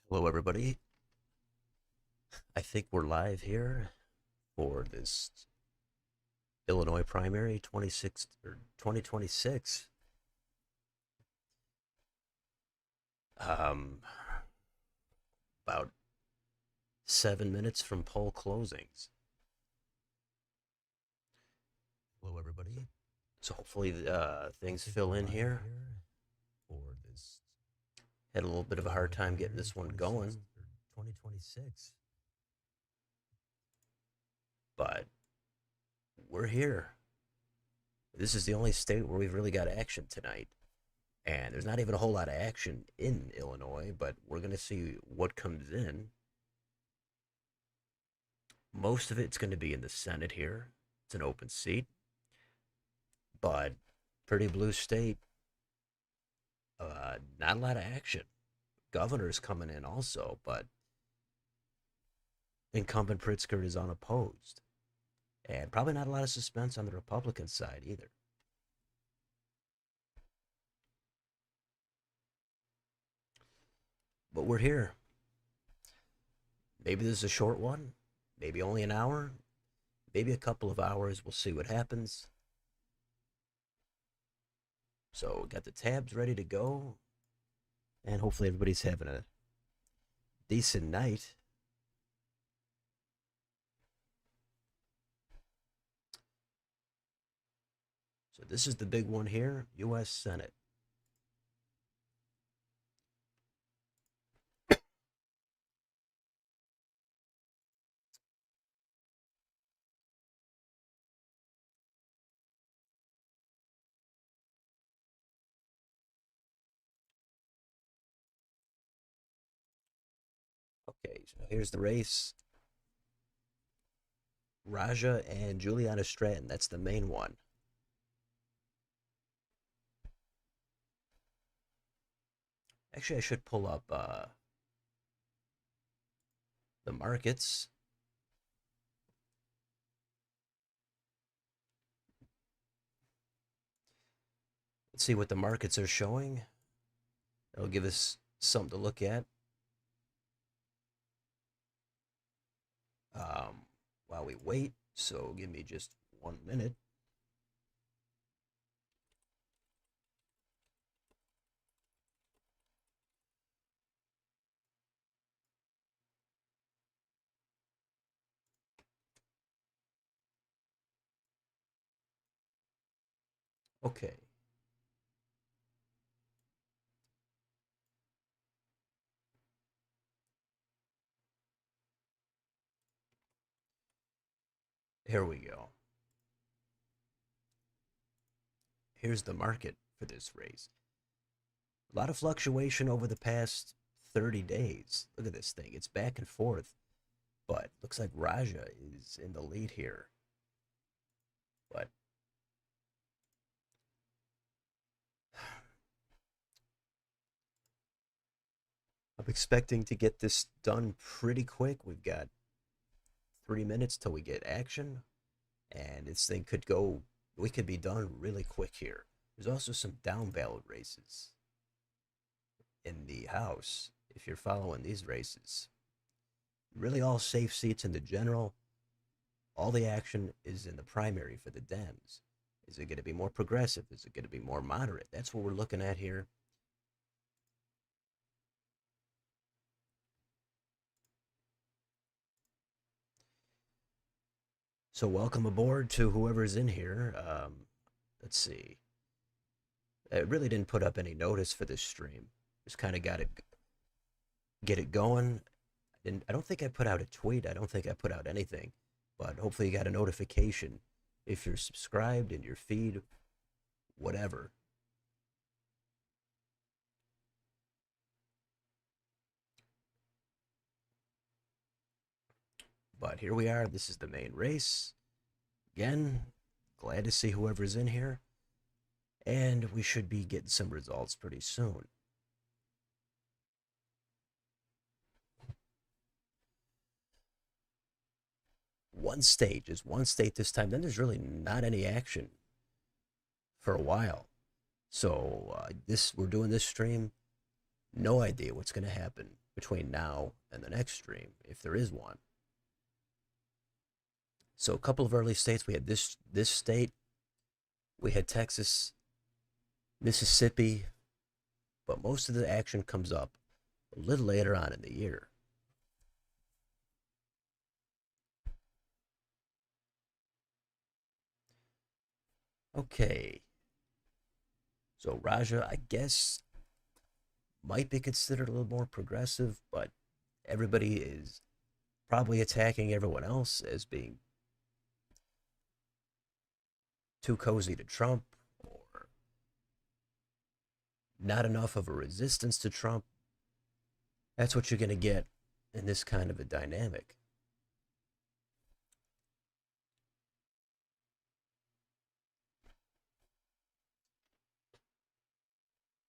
Hello, everybody. I think we're live here for this Illinois primary 26 or 2026. Um, about 7 minutes from poll closings. Hello, everybody. So hopefully things fill in here. For this, had a little bit of a hard time getting this one going. 2026, but we're here. This is the only state where we've really got action tonight. And there's not even a whole lot of action in Illinois, but we're going to see what comes in. Most of it's going to be in the Senate here. It's an open seat, but pretty blue state. Not a lot of action. Governor's coming in also, but incumbent Pritzker is unopposed. And probably not a lot of suspense on the Republican side either. But we're here. Maybe this is a short one. Maybe only an hour. Maybe a couple of hours. We'll see what happens. So, got the tabs ready to go. And hopefully, everybody's having a decent night. So, this is the big one here, U.S. Senate. Okay, so here's the race. Raja and Juliana Stratton. That's the main one. Actually, I should pull up the markets. Let's see what the markets are showing. That'll give us something to look at while we wait. So give me just 1 minute. Okay. Here we go. Here's the market for this race. A lot of fluctuation over the past 30 days. Look at this thing. It's back and forth. But looks like Raja is in the lead here. But I'm expecting to get this done pretty quick. We've got 3 minutes till we get action. And this thing could go, we could be done really quick here. There's also some down ballot races in the House if you're following these races. Really, all safe seats in the general. All the action is in the primary for the Dems. Is it going to be more progressive? Is it going to be more moderate? That's what we're looking at here. So, welcome aboard to whoever's in here. Let's see. I really didn't put up any notice for this stream. Just kind of got to get it going. I don't think I put out a tweet. I don't think I put out anything. But hopefully, you got a notification if you're subscribed in your feed, whatever. But here we are. This is the main race. Again, glad to see whoever's in here. And we should be getting some results pretty soon. One state, just one state this time. Then there's really not any action for a while. So we're doing this stream No idea what's going to happen between now and the next stream, if there is one. So a couple of early states, we had this state, we had Texas, Mississippi, but most of the action comes up a little later on in the year. Okay, so Raja, I guess, might be considered a little more progressive, but everybody is probably attacking everyone else as being too cozy to Trump or not enough of a resistance to Trump. That's what you're going to get in this kind of a dynamic.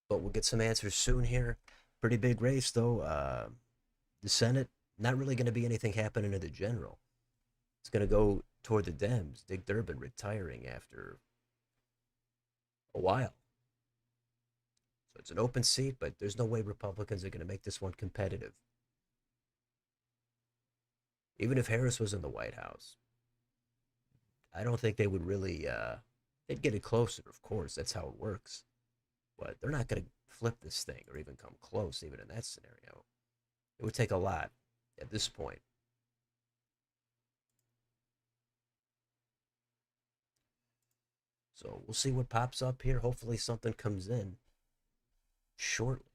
But we'll get some answers soon here. Pretty big race, though. The Senate, not really going to be anything happening in the general. It's going to go toward the Dems. Dick Durbin retiring after a while. So it's an open seat, but there's no way Republicans are going to make this one competitive. Even if Harris was in the White House, I don't think they would really. They'd get it closer, of course. That's how it works. But they're not going to flip this thing or even come close, even in that scenario. It would take a lot at this point. So we'll see what pops up here. Hopefully, something comes in shortly.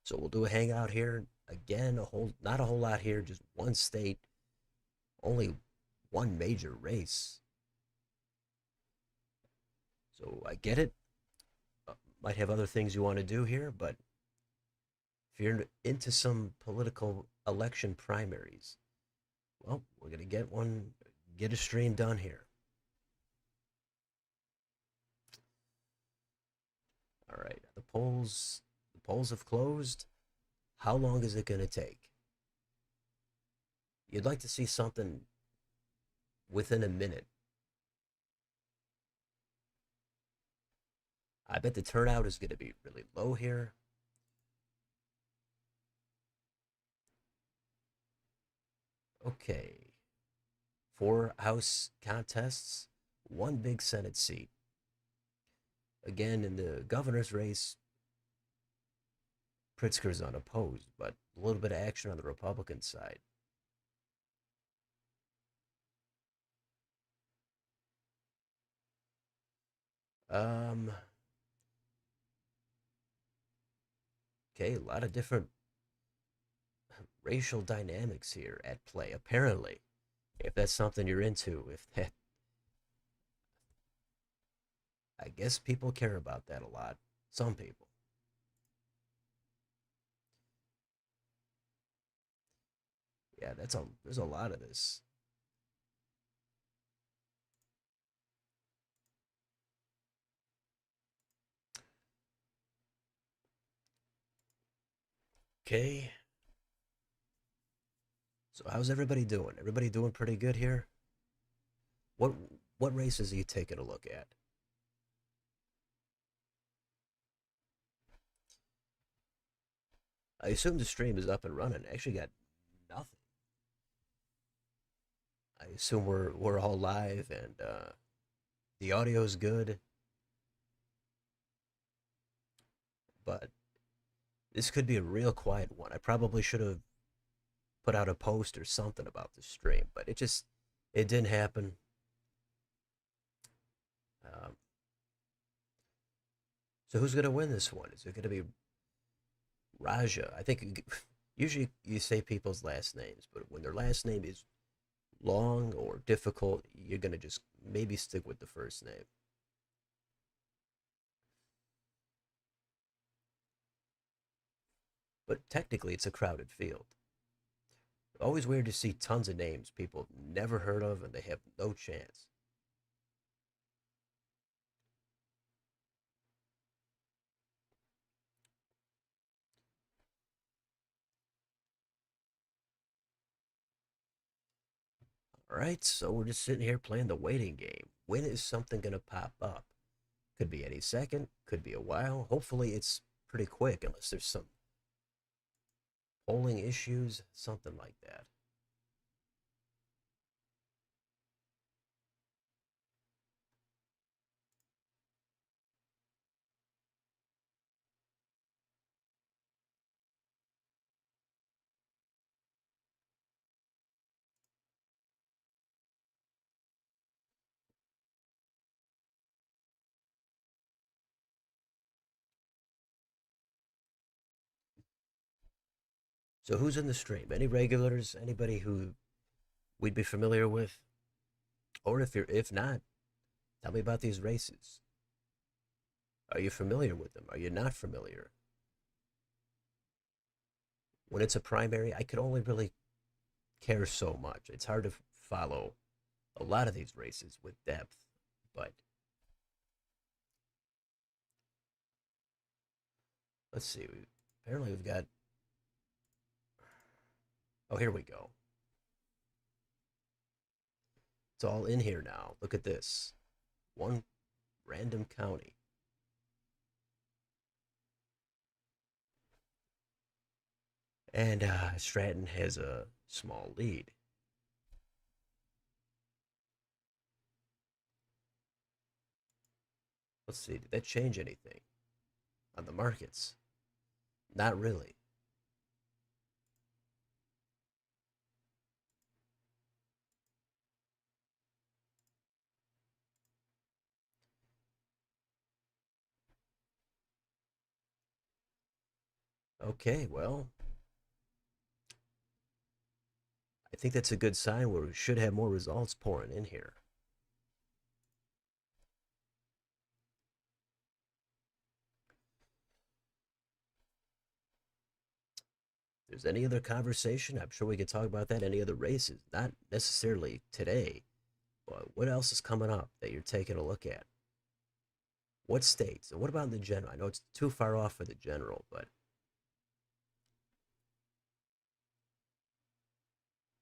So we'll do a hangout here again. Not a whole lot here. Just one state, only one major race. So I get it. Might have other things you want to do here, but if you're into some political election primaries, well, we're gonna get a stream done here. All right, the polls have closed. How long is it gonna take? You'd like to see something within a minute. I bet the turnout is gonna be really low here. Okay, 4 House contests, one big Senate seat. Again, in the governor's race, Pritzker's unopposed, but a little bit of action on the Republican side. Um, okay, a lot of different racial dynamics here at play, apparently. If that's something you're into, if that, I guess people care about that a lot. Some people. Yeah, there's a lot of this. Okay. So how's everybody doing? Everybody doing pretty good here? What what races are you taking a look at? I assume the stream is up and running. I actually got nothing. I assume we're all live and the audio is good, but this could be a real quiet one. I probably should have put out a post or something about the stream, but it didn't happen. Um, so who's gonna win this one? Is it gonna be Raja? I think usually you say people's last names, but when their last name is long or difficult, you're gonna just maybe stick with the first name. But technically, it's a crowded field. Always weird to see tons of names people have never heard of and they have no chance. All right, so we're just sitting here playing the waiting game. When is something going to pop up? Could be any second, could be a while. Hopefully, it's pretty quick unless there's some polling issues, something like that. So who's in the stream? Any regulars? Anybody who we'd be familiar with? Or if not, tell me about these races. Are you familiar with them? Are you not familiar? When it's a primary, I could only really care so much. It's hard to follow a lot of these races with depth, but let's see. Apparently, we've got. Oh, here we go. It's all in here now. Look at this. One random county. And Stratton has a small lead. Let's see. Did that change anything on the markets? Not really. Okay, well, I think that's a good sign where we should have more results pouring in here. If there's any other conversation, I'm sure we could talk about that. Any other races? Not necessarily today, but what else is coming up that you're taking a look at? What states? And what about in the general? I know it's too far off for the general, but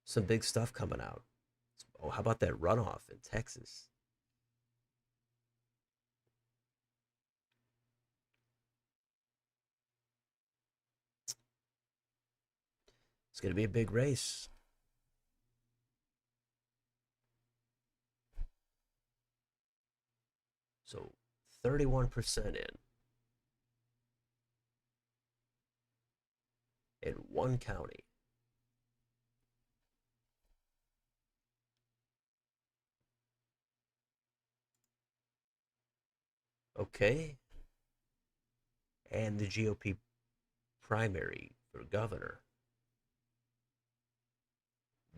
some big stuff coming out. Oh, how about that runoff in Texas? It's going to be a big race. So 31% in one county. Okay. And the GOP primary for governor.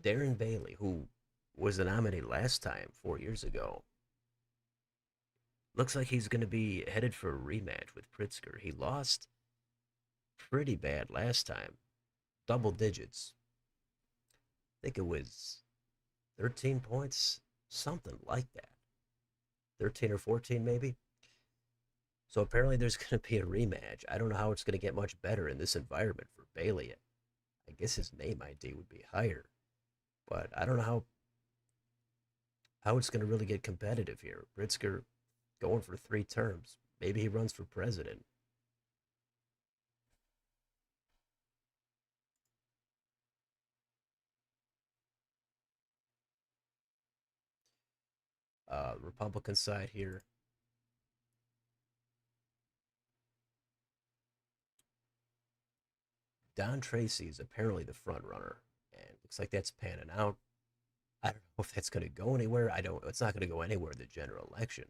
Darren Bailey, who was the nominee last time, 4 years ago, looks like he's going to be headed for a rematch with Pritzker. He lost pretty bad last time, double digits. I think it was 13 points, something like that. 13 or 14, maybe. So apparently there's going to be a rematch. I don't know how it's going to get much better in this environment for Bailey. I guess his name ID would be higher, but I don't know how it's going to really get competitive here. Pritzker going for 3 terms. Maybe he runs for president. Republican side here. Don Tracy is apparently the front runner, and looks like that's panning out. I don't know if that's going to go anywhere. I don't. It's not going to go anywhere in the general election.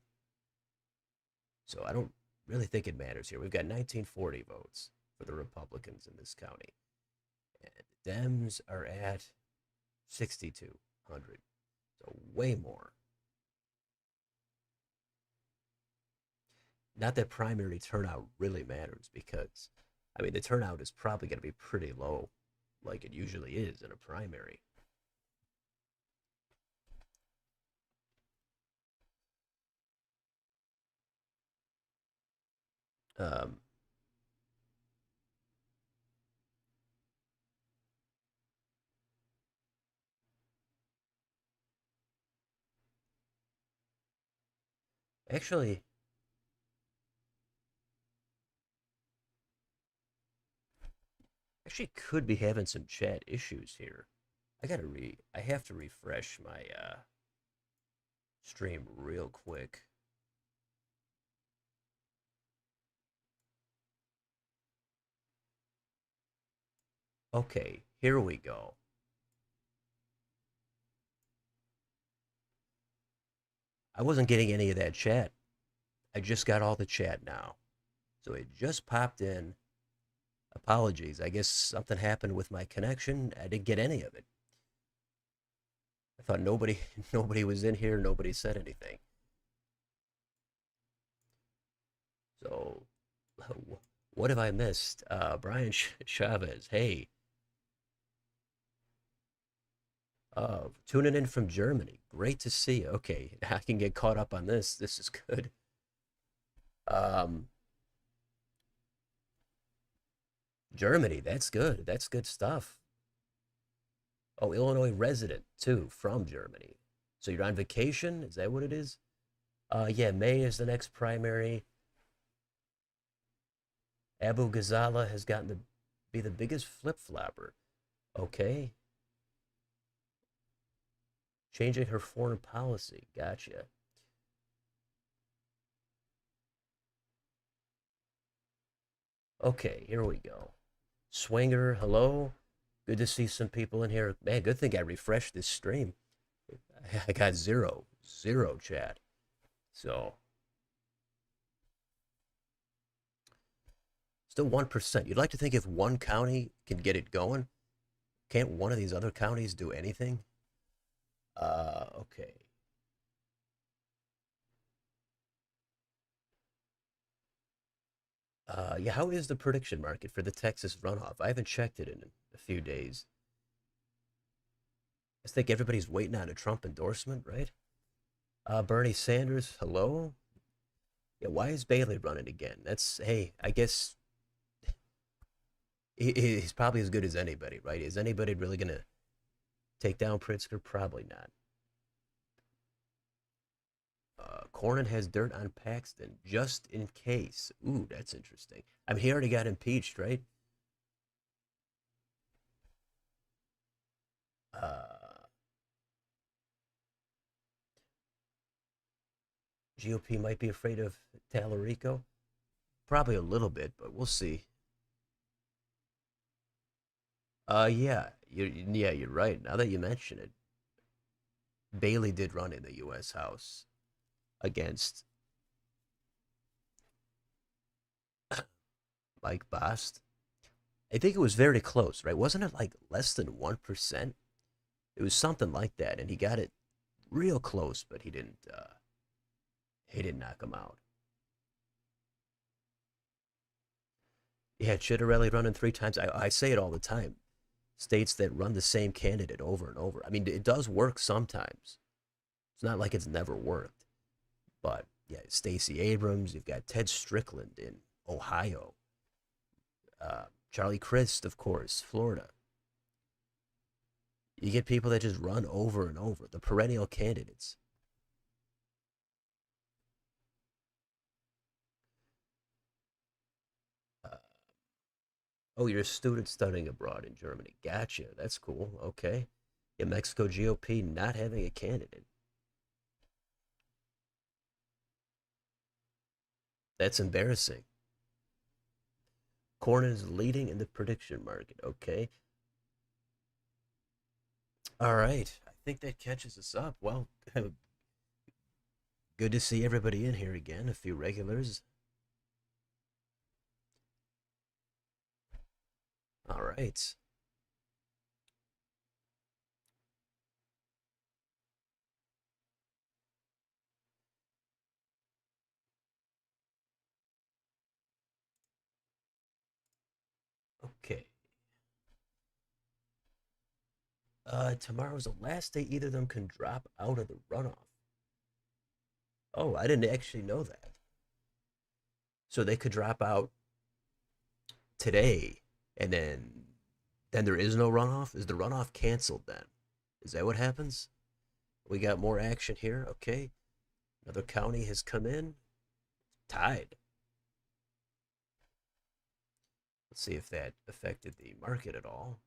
So I don't really think it matters here. We've got 1940 votes for the Republicans in this county, and the Dems are at 6,200. So way more. Not that primary turnout really matters because, I mean, the turnout is probably going to be pretty low, like it usually is in a primary. Um, Actually, Actually, could be having some chat issues here. I have to refresh my stream real quick. Okay, here we go. I wasn't getting any of that chat. I just got all the chat now. So it just popped in. Apologies. I guess something happened with my connection. I didn't get any of it. I thought nobody nobody was in here, nobody said anything. So what have I missed? Brian Chavez, hey, tuning in from Germany. Great to see you. Okay, I can get caught up on this. This is good. Um, Germany, that's good. That's good stuff. Oh, Illinois resident too, from Germany. So you're on vacation? Is that what it is? Yeah, May is the next primary. Abu Ghazala has gotten to be the biggest flip flopper. Okay. Changing her foreign policy. Gotcha. Okay, here we go. Swinger, hello. Good to see some people in here. Man, good thing I refreshed this stream. I got zero chat. So, still 1%. You'd like to think if one county can get it going, can't one of these other counties do anything? Okay. Yeah, how is the prediction market for the Texas runoff? I haven't checked it in a few days. I think everybody's waiting on a Trump endorsement, right? Bernie Sanders, hello? Yeah, why is Bailey running again? That's, hey, I guess he's probably as good as anybody, right? Is anybody really going to take down Pritzker? Probably not. Cornyn has dirt on Paxton just in case. Ooh, that's interesting. I mean, he already got impeached, right? Uh, GOP might be afraid of Tallarico. Probably a little bit, but we'll see. Yeah, you're right. Now that you mention it, Bailey did run in the U.S. House against Mike Bost. I think it was very close, right? Wasn't it like less than 1%? It was something like that, and he got it real close, but he didn't knock him out. Yeah, Chitterelli running three times. I say it all the time. States that run the same candidate over and over. I mean, it does work sometimes. It's not like it's never worked. But yeah, Stacey Abrams, you've got Ted Strickland in Ohio, Charlie Crist, of course, Florida. You get people that just run over and over, the perennial candidates. Uh, oh, you're a student studying abroad in Germany. Gotcha. That's cool. Okay. Yeah, Mexico GOP not having a candidate. That's embarrassing. Cornyn is leading in the prediction market. Okay. All right. I think that catches us up. Well, good to see everybody in here again. A few regulars. All right. Okay. Tomorrow's the last day either of them can drop out of the runoff. Oh, I didn't actually know that. So they could drop out today, and then there is no runoff. Is the runoff canceled then? Is that what happens? We got more action here. Okay, another county has come in, tied. Let's see if that affected the market at all.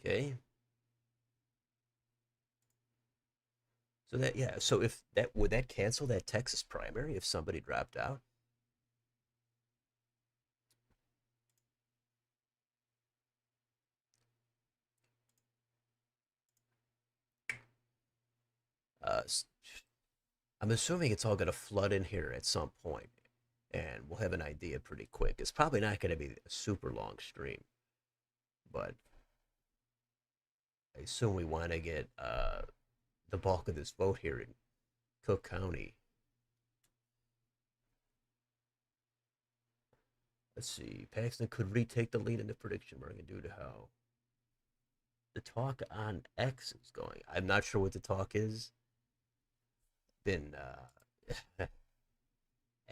Okay. So that, yeah, so if that, would that cancel that Texas primary if somebody dropped out? Uh, I'm assuming it's all going to flood in here at some point, and we'll have an idea pretty quick. It's probably not going to be a super long stream, but I assume we want to get the bulk of this vote here in Cook County. Let's see. Paxton could retake the lead in the prediction market due to how the talk on X is going. I'm not sure what the talk is. Been I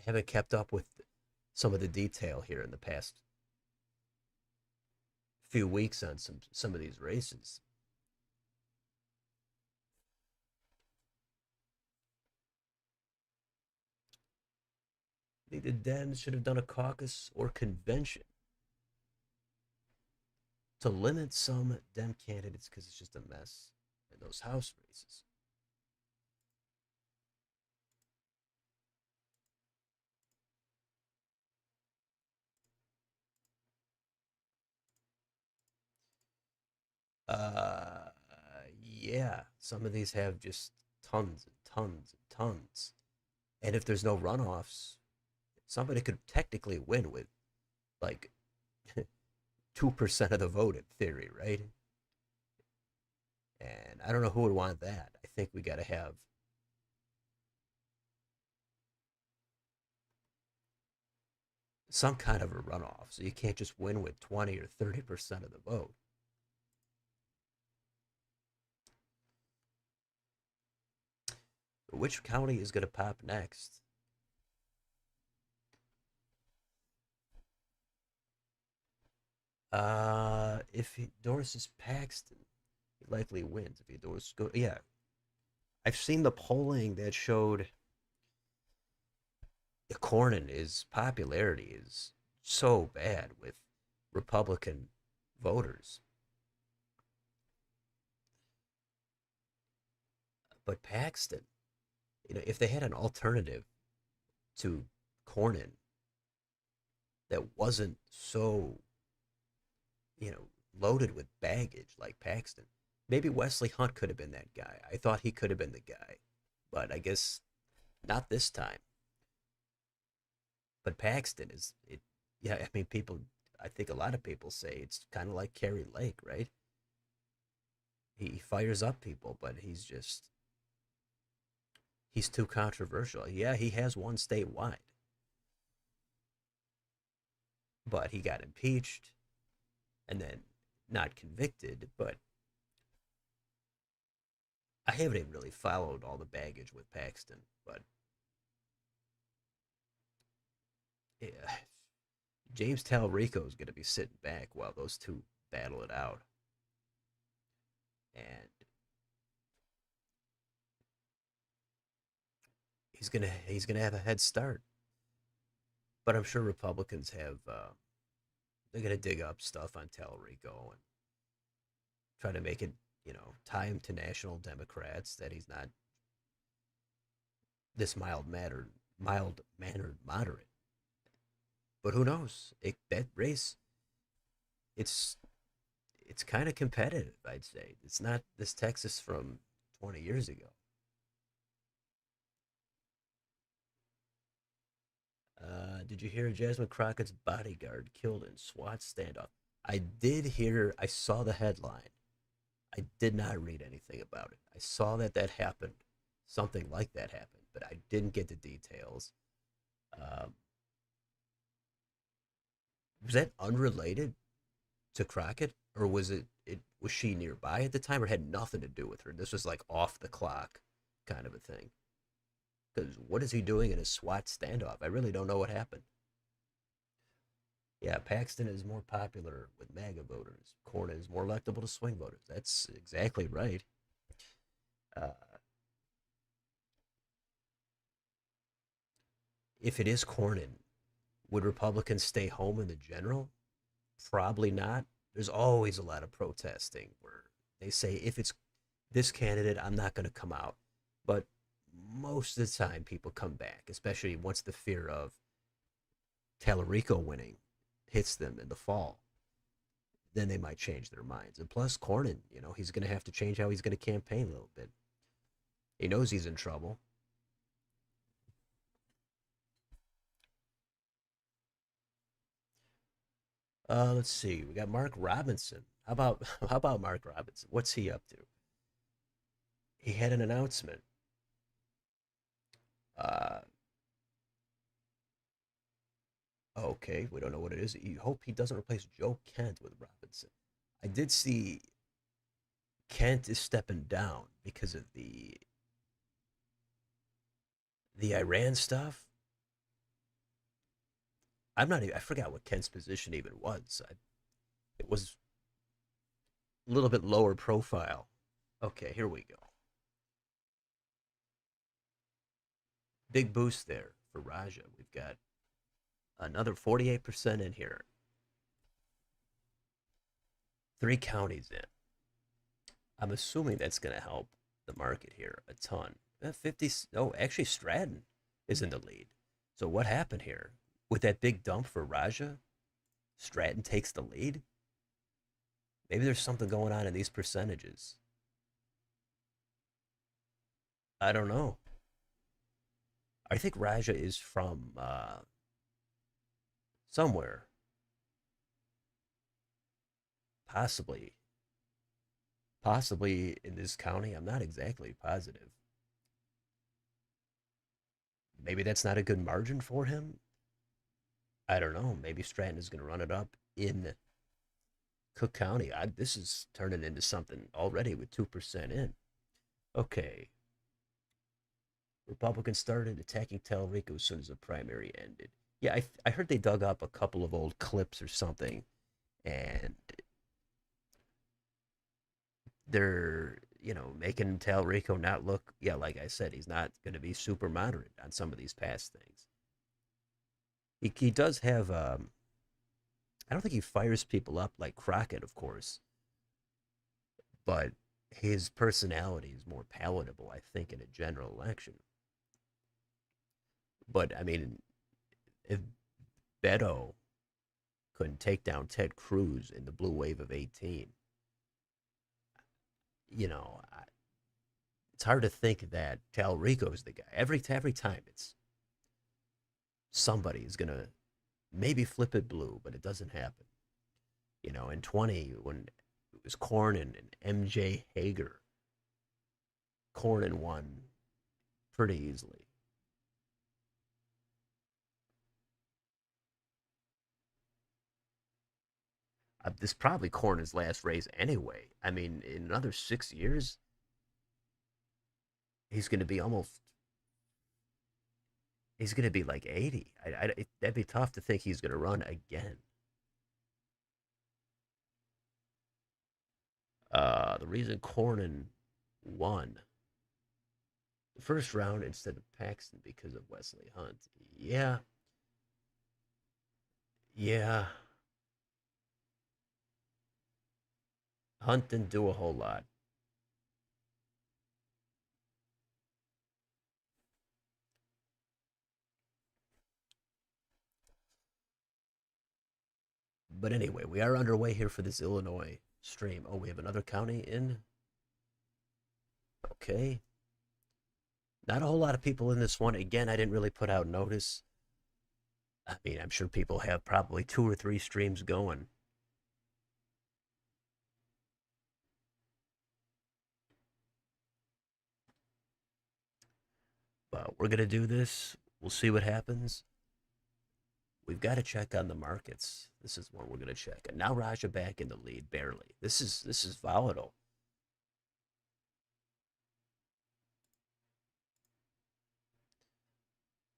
haven't kept up with some of the detail here in the past few weeks on some of these races. I think the Dems should have done a caucus or convention to limit some Dem candidates because it's just a mess in those House races. Uh, yeah, some of these have just tons and tons and tons. And if there's no runoffs, somebody could technically win with like 2% of the vote in theory, right? And I don't know who would want that. I think we got to have some kind of a runoff. So you can't just win with 20 or 30% of the vote. Which county is going to pop next? If he endorses Paxton, he likely wins. If he endorses, yeah, I've seen the polling that showed Cornyn, his popularity is so bad with Republican voters. But Paxton, if they had an alternative to Cornyn that wasn't so, loaded with baggage like Paxton, maybe Wesley Hunt could have been that guy. I thought he could have been the guy, but I guess not this time. But Paxton is it. Yeah, I mean, people. I think a lot of people say it's kind of like Kerry Lake, right? He fires up people, but he's too controversial. Yeah, he has won statewide, but he got impeached and then not convicted. But I haven't even really followed all the baggage with Paxton. But yeah, James Talrico is going to be sitting back while those two battle it out, and he's gonna have a head start. But I'm sure Republicans have they're gonna dig up stuff on Talrico and try to make it, tie him to national Democrats that he's not this mild mannered moderate. But who knows? That race, it's it's kind of competitive. I'd say it's not this Texas from 20 years ago. Did you hear Jasmine Crockett's bodyguard killed in SWAT standoff? I did hear. I saw the headline. I did not read anything about it. I saw that happened, something like that happened, but I didn't get the details. Um, was that unrelated to Crockett, or was it was she nearby at the time, or had nothing to do with her? This was like off the clock kind of a thing. Because what is he doing in a SWAT standoff? I really don't know what happened. Yeah, Paxton is more popular with MAGA voters. Cornyn is more electable to swing voters. That's exactly right. Uh, if it is Cornyn, Would Republicans stay home in the general? Probably not. There's always a lot of protesting where they say, if it's this candidate, I'm not going to come out. But most of the time, people come back, especially once the fear of Tallarico winning hits them in the fall. Then they might change their minds. And plus, Cornyn, he's going to have to change how he's going to campaign a little bit. He knows he's in trouble. Let's see. We got Mark Robinson. How about Mark Robinson? What's he up to? He had an announcement. Uh, okay, we don't know what it is. You hope he doesn't replace Joe Kent with Robinson. I did see Kent is stepping down because of the Iran stuff. I'm not even. I forgot what Kent's position even was. It was a little bit lower profile. Okay, here we go. Big boost there for Raja. We've got another 48% in here. 3 counties in. I'm assuming that's going to help the market here a ton. 50. Oh, actually, Stratton is in the lead. So what happened here with that big dump for Raja? Stratton takes the lead. Maybe there's something going on in these percentages. I don't know. I think Raja is from somewhere, possibly, possibly in this county. I'm not exactly positive. Maybe that's not a good margin for him. I don't know. Maybe Stratton is going to run it up in Cook County. This is turning into something already with 2% in. Okay. Republicans started attacking Tallarico as soon as the primary ended. Yeah, I heard they dug up a couple of old clips or something, and they're, making Tallarico not look, yeah, like I said, he's not going to be super moderate on some of these past things. He does have, I don't think he fires people up like Crockett, of course, but his personality is more palatable, I think, in a general election. But I mean, if Beto couldn't take down Ted Cruz in the blue wave of 18, you know, it's hard to think that Talrico is the guy. Every time it's somebody is gonna maybe flip it blue, but it doesn't happen. In 20 when it was Cornyn and MJ Hager, Cornyn won pretty easily. This is probably Cornyn's last race anyway. I mean, in another 6 years, he's going to be almost. He's going to be like 80. That'd be tough to think he's going to run again. The reason Cornyn won the first round instead of Paxton because of Wesley Hunt. Yeah, yeah. Hunt didn't do a whole lot. But anyway, we are underway here for this Illinois stream. Oh, we have another county in. Okay. Not a whole lot of people in this one. Again, I didn't really put out notice. I mean, I'm sure people have probably 2 or 3 streams going. But we're going to do this. We'll see what happens. We've got to check on the markets. This is one we're going to check. And now Raja back in the lead, barely. This is volatile.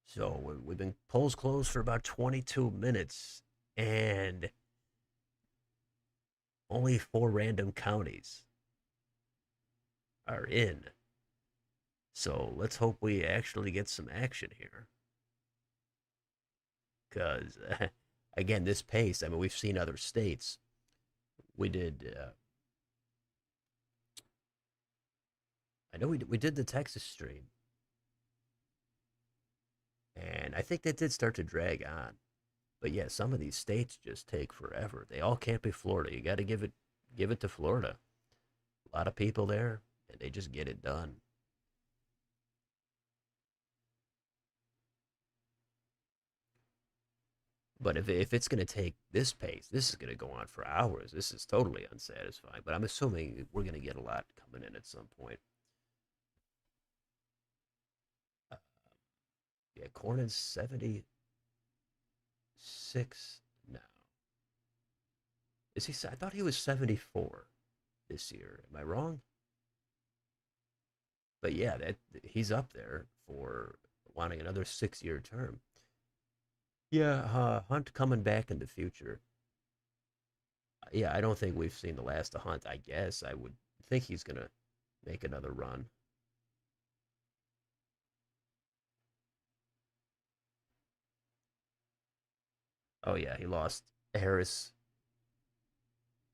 So we've been polls closed for about 22 minutes, and only 4 random counties are in. So let's hope we actually get some action here. because again, this pace. I mean, we've seen other states. We did. I know we did the Texas stream, and I think that did start to drag on. But yeah, some of these states just take forever. They all can't be Florida. You got to give it to Florida. A lot of people there, and they just get it done. But if it's going to take this pace, this is going to go on for hours. This is totally unsatisfying. But I'm assuming we're going to get a lot coming in at some point. Uh, yeah, corn is 76 now. Is he? I thought he was 74 this year. Am I wrong? But yeah, that he's up there for wanting another 6 year term. Yeah, Hunt coming back in the future. Yeah, I don't think we've seen the last of Hunt. I guess I would think he's gonna make another run. Oh yeah, he lost Harris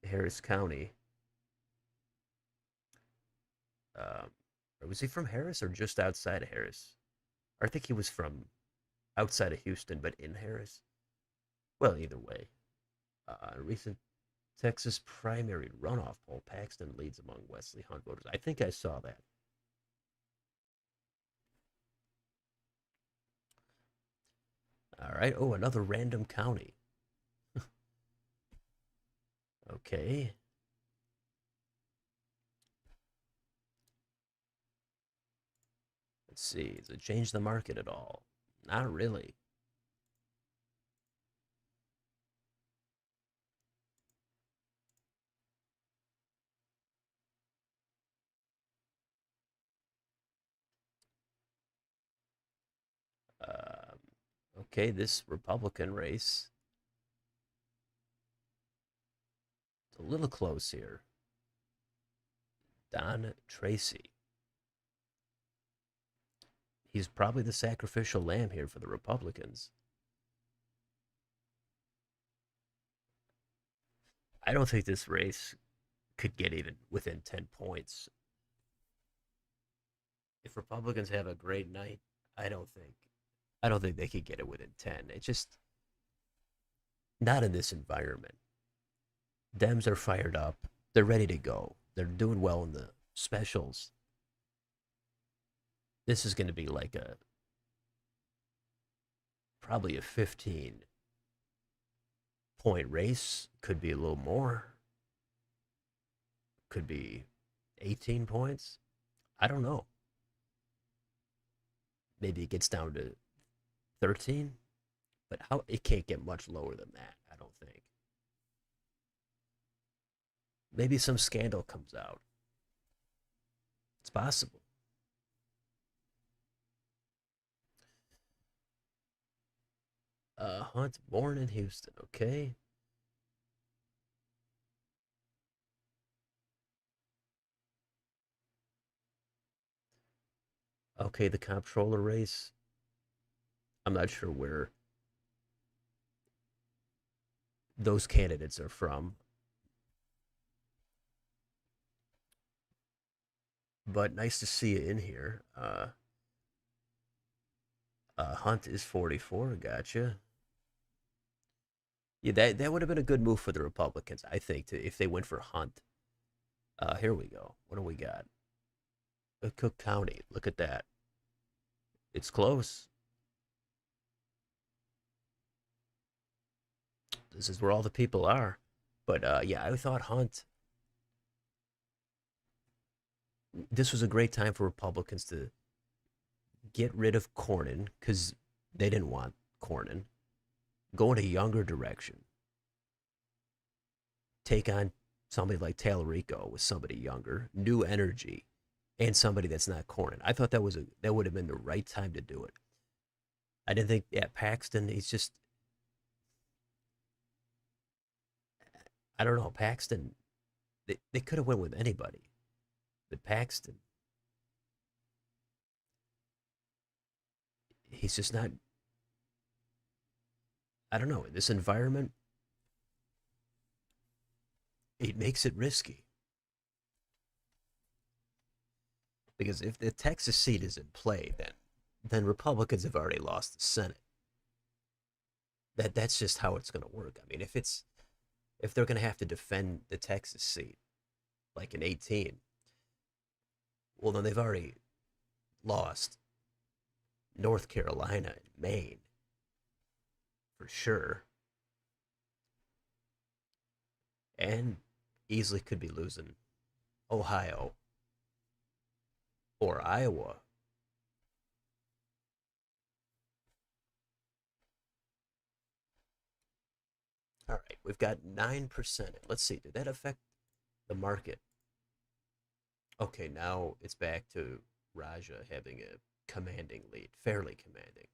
Harris County. Um, or was he from Harris or just outside of Harris? I think he was from outside of Houston, but in Harris. Well, either way, recent Texas primary runoff poll: Paxton leads among Wesley Hunt voters. I think I saw that. All right. Oh, another random county. Okay. Let's see. Does it change the market at all? Not really. Um, okay, this Republican race, it's a little close here. Don Tracy. He's probably the sacrificial lamb here for the Republicans. I don't think this race could get even within 10 points. If Republicans have a great night, I don't think I don't think they could get it within 10. It's just not in this environment. Dems are fired up. They're ready to go. They're doing well in the specials. This is going to be like a probably a 15-point race. Could be a little more. Could be 18 points. I don't know. Maybe it gets down to 13, but how it can't get much lower than that, I don't think. Maybe some scandal comes out. It's possible. Hunt, born in Houston. Okay. Okay, the comptroller race. I'm not sure where those candidates are from, but nice to see you in here. Hunt is 44. Gotcha. Yeah, that would have been a good move for the Republicans, I think, if they went for Hunt. Here we go. What do we got? Cook County. Look at that. It's close. This is where all the people are. But yeah, I thought Hunt. This was a great time for Republicans to get rid of Cornyn because they didn't want Cornyn. Go in a younger direction. Take on somebody like Talarico with somebody younger, new energy, and somebody that's not Cornyn. I thought that would have been the right time to do it. I didn't think, yeah, Paxton. He's just, I don't know, Paxton. They could have went with anybody, but Paxton, he's just not. I don't know, in this environment, it makes it risky. Because if the Texas seat is in play, then Republicans have already lost the Senate. That's just how it's going to work. I mean, if they're going to have to defend the Texas seat like in 18, well then they've already lost North Carolina and Maine for sure, and easily could be losing Ohio or Iowa. All right, we've got 9%. Let's see, did that affect the market? Okay, now it's back to Raja having a commanding lead, fairly commanding.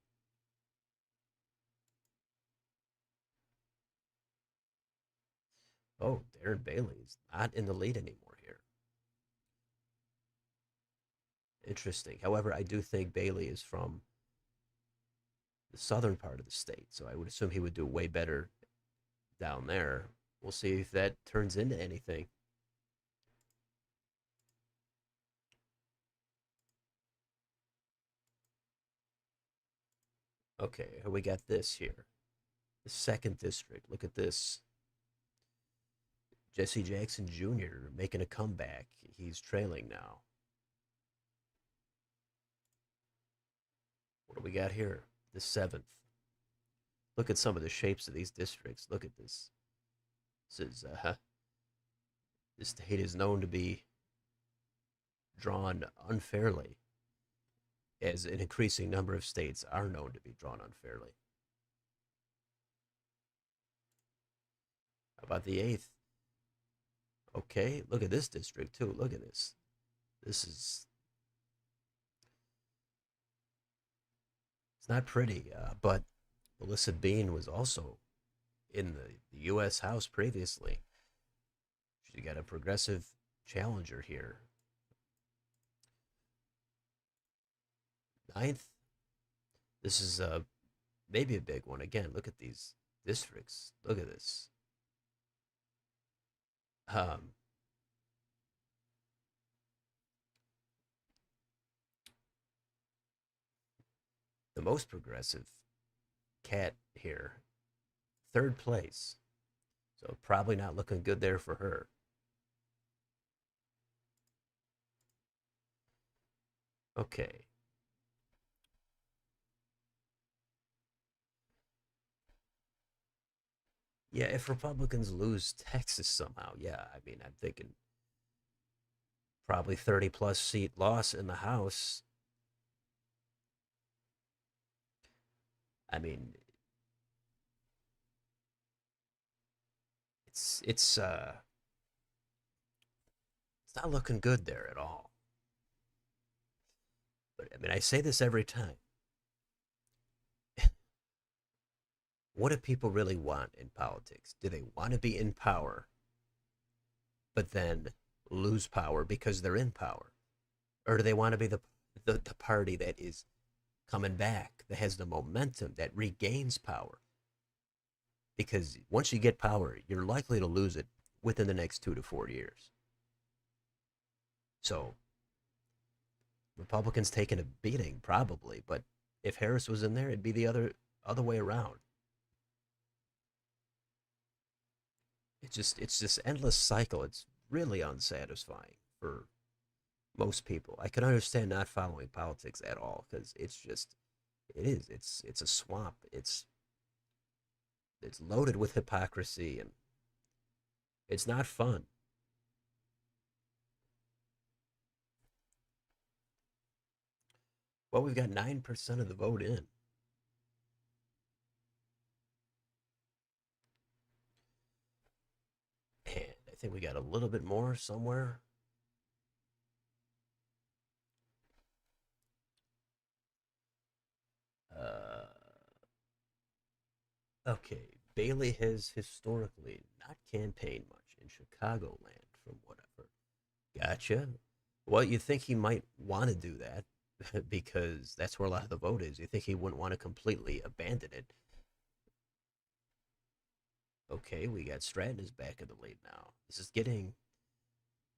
Oh, Darren Bailey's not in the lead anymore here. Interesting. However, I do think Bailey is from the southern part of the state, so I would assume he would do way better down there. We'll see if that turns into anything. Okay, we got this here. The second district. Look at this. Jesse Jackson Jr. making a comeback. He's trailing now. What do we got here? The seventh. Look at some of the shapes of these districts. Look at this. This is this state is known to be drawn unfairly, as an increasing number of states are known to be drawn unfairly. How about the eighth? Okay, look at this district too. Look at this. This is it's not pretty, but Melissa Bean was also in the U.S. House previously. She got a progressive challenger here. Ninth. This is maybe a big one. Again, look at these districts. Look at this. Um, the most progressive cat here, third place. So probably not looking good there for her. Okay. Yeah, if Republicans lose Texas somehow, yeah, I mean, I'm thinking probably 30 plus seat loss in the House. I mean, it's it's not looking good there at all. But I mean, I say this every time. What do people really want in politics? Do they want to be in power, but then lose power because they're in power? Or do they want to be the party that is coming back, that has the momentum, that regains power? Because once you get power, you're likely to lose it within the next 2 to 4 years. So Republicans taking a beating probably, but if Harris was in there, it'd be the other way around. It's this endless cycle. It's really unsatisfying for most people. I can understand not following politics at all because it's a swamp. It's loaded with hypocrisy and it's not fun. Well, we've got 9% of the vote in. And I think we got a little bit more somewhere. Uh, okay. Bailey has historically not campaigned much in Chicagoland, from what I've heard. Gotcha. Well, you think he might want to do that because that's where a lot of the vote is. You think he wouldn't want to completely abandon it. Okay, we got Stratton is back in the lead now. This is getting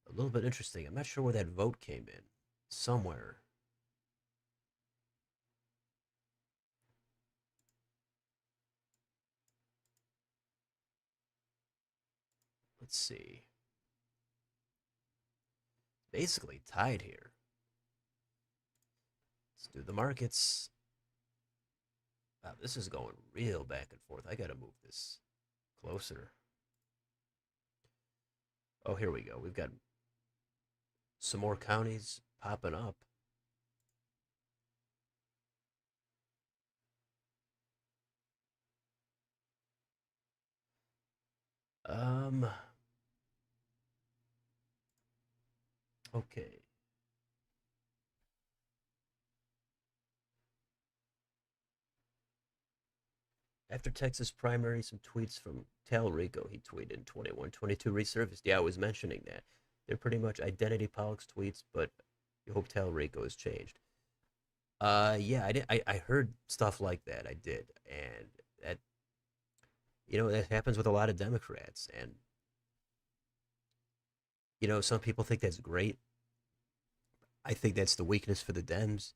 a little bit interesting. I'm not sure where that vote came in. Somewhere. Let's see. Basically tied here. Let's do the markets. Wow, this is going real back and forth. I gotta move this closer. Oh, here we go. We've got some more counties popping up. Um, okay. After Texas primary, some tweets from Talrico. He tweeted in 21-22 resurfaced. Yeah, I was mentioning that. They're pretty much identity politics tweets, but you hope Talrico has changed. Yeah, I did. I heard stuff like that. I did, and that that happens with a lot of Democrats, and some people think that's great. I think that's the weakness for the Dems.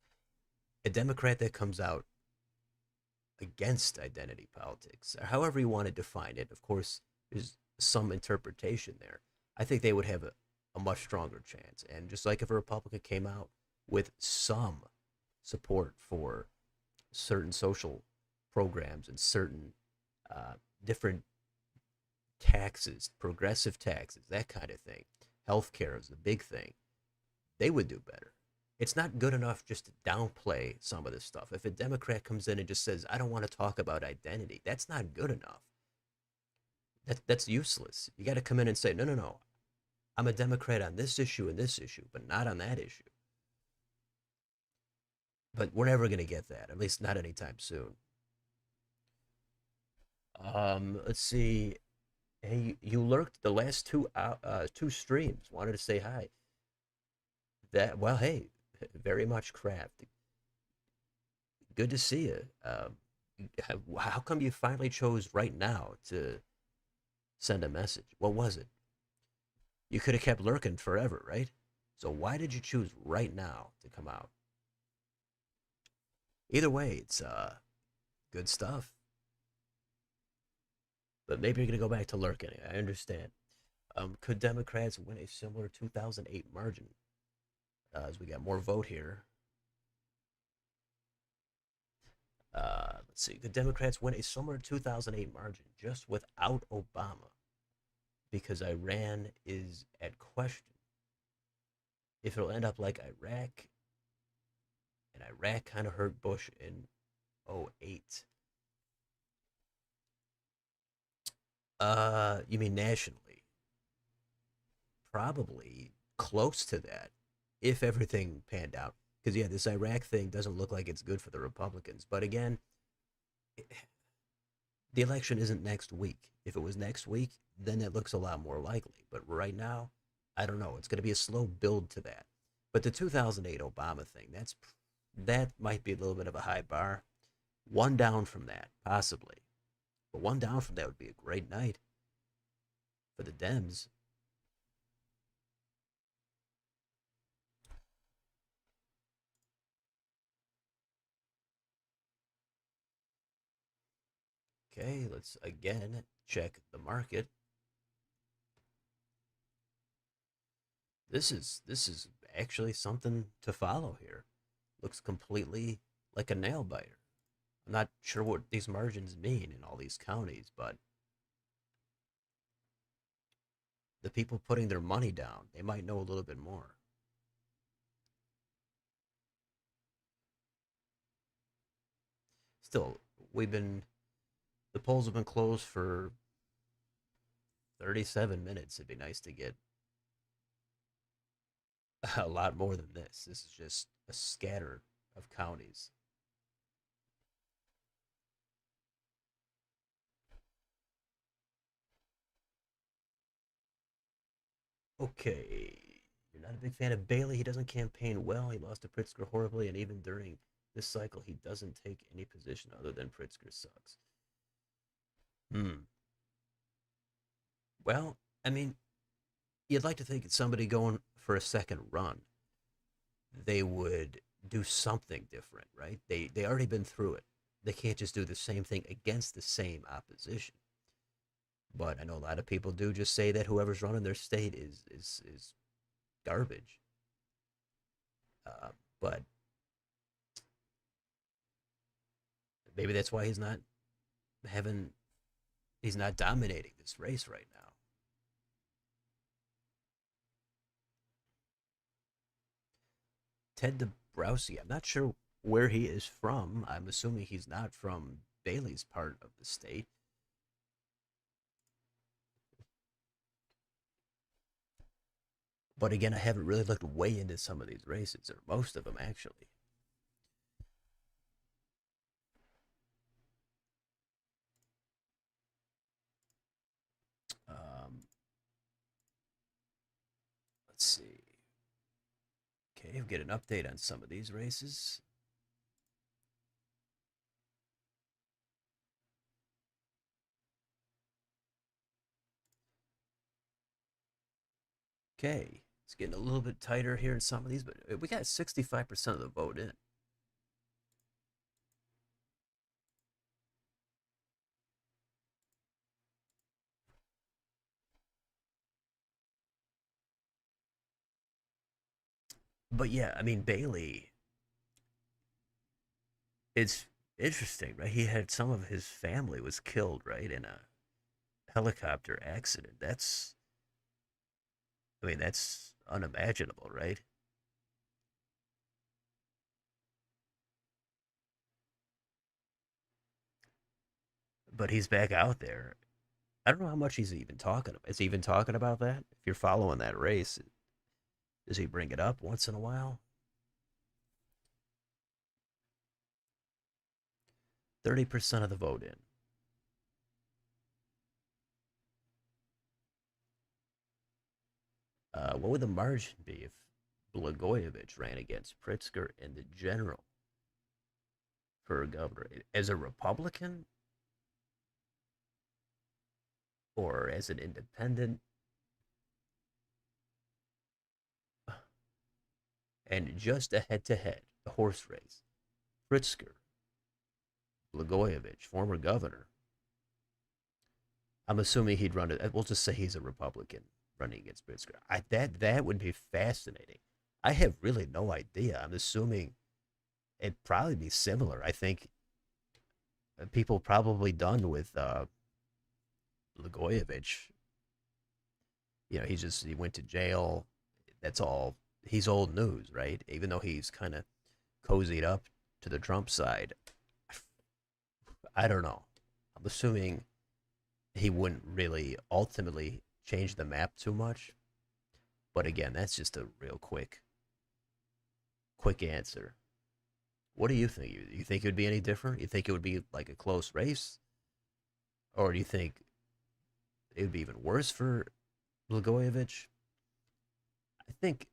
A Democrat that comes out against identity politics, or however you want to define it. Of course, there's some interpretation there. I think they would have a much stronger chance. And just like if a Republican came out with some support for certain social programs and certain different taxes, progressive taxes, that kind of thing, healthcare is the big thing, they would do better. It's not good enough just to downplay some of this stuff. If a Democrat comes in and just says, I don't want to talk about identity, that's not good enough. That's useless. You got to come in and say, no, no, no. I'm a Democrat on this issue and this issue, but not on that issue. But we're never going to get that, at least not anytime soon. Let's see. Hey, you lurked the last two streams. Wanted to say hi. That well, hey, very much craft. Good to see you. How come you finally chose right now to send a message? What was it? You could have kept lurking forever, right? So why did you choose right now to come out? Either way, it's good stuff. But maybe you're gonna go back to lurking. I understand. Could Democrats win a similar 2008 margin? As we got more vote here. Let's see. Could Democrats win a similar 2008 margin just without Obama? Because Iran is at question. If it'll end up like Iraq, and Iraq kind of hurt Bush in '08. You mean nationally? Probably close to that if everything panned out. Because, yeah, this Iraq thing doesn't look like it's good for the Republicans. But again, the election isn't next week. If it was next week, then it looks a lot more likely. But right now, I don't know. It's going to be a slow build to that. But the 2008 Obama thing, that might be a little bit of a high bar. One down from that, possibly. But one down from that would be a great night for the Dems. Okay, let's again check the market. This is actually something to follow here. Looks completely like a nail biter. I'm not sure what these margins mean in all these counties, but the people putting their money down, they might know a little bit more. Still, we've been the polls have been closed for 37 minutes. It'd be nice to get a lot more than this. This is just a scatter of counties. Okay. You're not a big fan of Bailey. He doesn't campaign well. He lost to Pritzker horribly, and even during this cycle, he doesn't take any position other than Pritzker sucks. Hmm. Well, I mean, you'd like to think that somebody going for a second run, they would do something different, right? They already been through it. They can't just do the same thing against the same opposition. But I know a lot of people do just say that whoever's running their state is garbage. Uh, but maybe that's why having he's not dominating this race right now. Ted Dabrowski, I'm not sure where he is from. I'm assuming he's not from Bailey's part of the state. But again, I haven't really looked way into some of these races, or most of them actually. Um, let's see. Okay, we'll get an update on some of these races. Okay, it's getting a little bit tighter here in some of these, but we got 65% of the vote in. But yeah, I mean, Bailey, it's interesting, right? He had some of his family was killed, right, in a helicopter accident. I mean, that's unimaginable, right? But he's back out there. I don't know how much he's even talking about. Is he even talking about that? If you're following that race, does he bring it up once in a while? 30% of the vote in. What would the margin be if Blagojevich ran against Pritzker in the general for governor? As a Republican or as an independent? And just a head to head, a horse race. Pritzker, Blagojevich, former governor. I'm assuming he'd run it. We'll just say he's a Republican running against Pritzker. That would be fascinating. I have really no idea. I'm assuming it'd probably be similar. I think people probably done with Blagojevich. You know, he went to jail. That's all. He's old news, right? Even though he's kind of cozied up to the Trump side. I don't know. I'm assuming he wouldn't really ultimately change the map too much. But again, that's just a real quick answer. What do you think? You think it would be any different? You think it would be like a close race, or do you think it would be even worse for Blagojevich? I think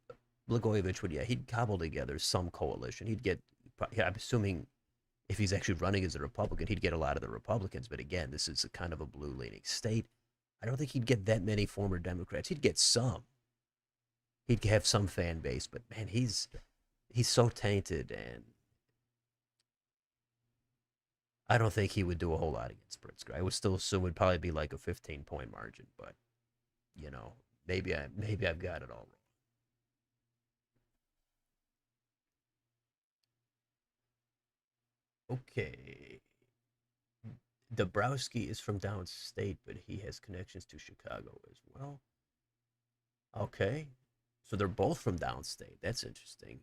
Blagojevich would, yeah, he'd cobble together some coalition. He'd get, yeah, I'm assuming if he's actually running as a Republican, he'd get a lot of the Republicans. But again, this is a kind of a blue leaning state. I don't think he'd get that many former Democrats. He'd get some. He'd have some fan base, but man, he's so tainted, and I don't think he would do a whole lot against Pritzker. I would still assume it would probably be like a 15-point margin, but you know, maybe I've got it all wrong. Okay, Dabrowski is from downstate, but he has connections to Chicago as well. Okay, so they're both from downstate. That's interesting.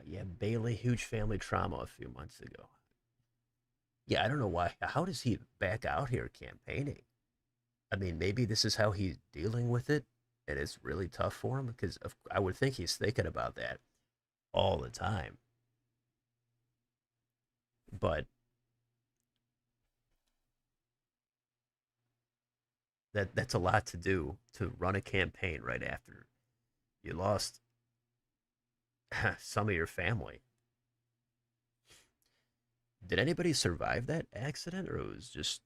Yeah, Bailey, huge family trauma a few months ago. Yeah, I don't know why. How does he back out here campaigning? I mean, maybe this is how he's dealing with it, and it's really tough for him because I would think he's thinking about that all the time. But that's a lot to do to run a campaign right after you lost Some of your family. Did anybody survive that accident, or it was just?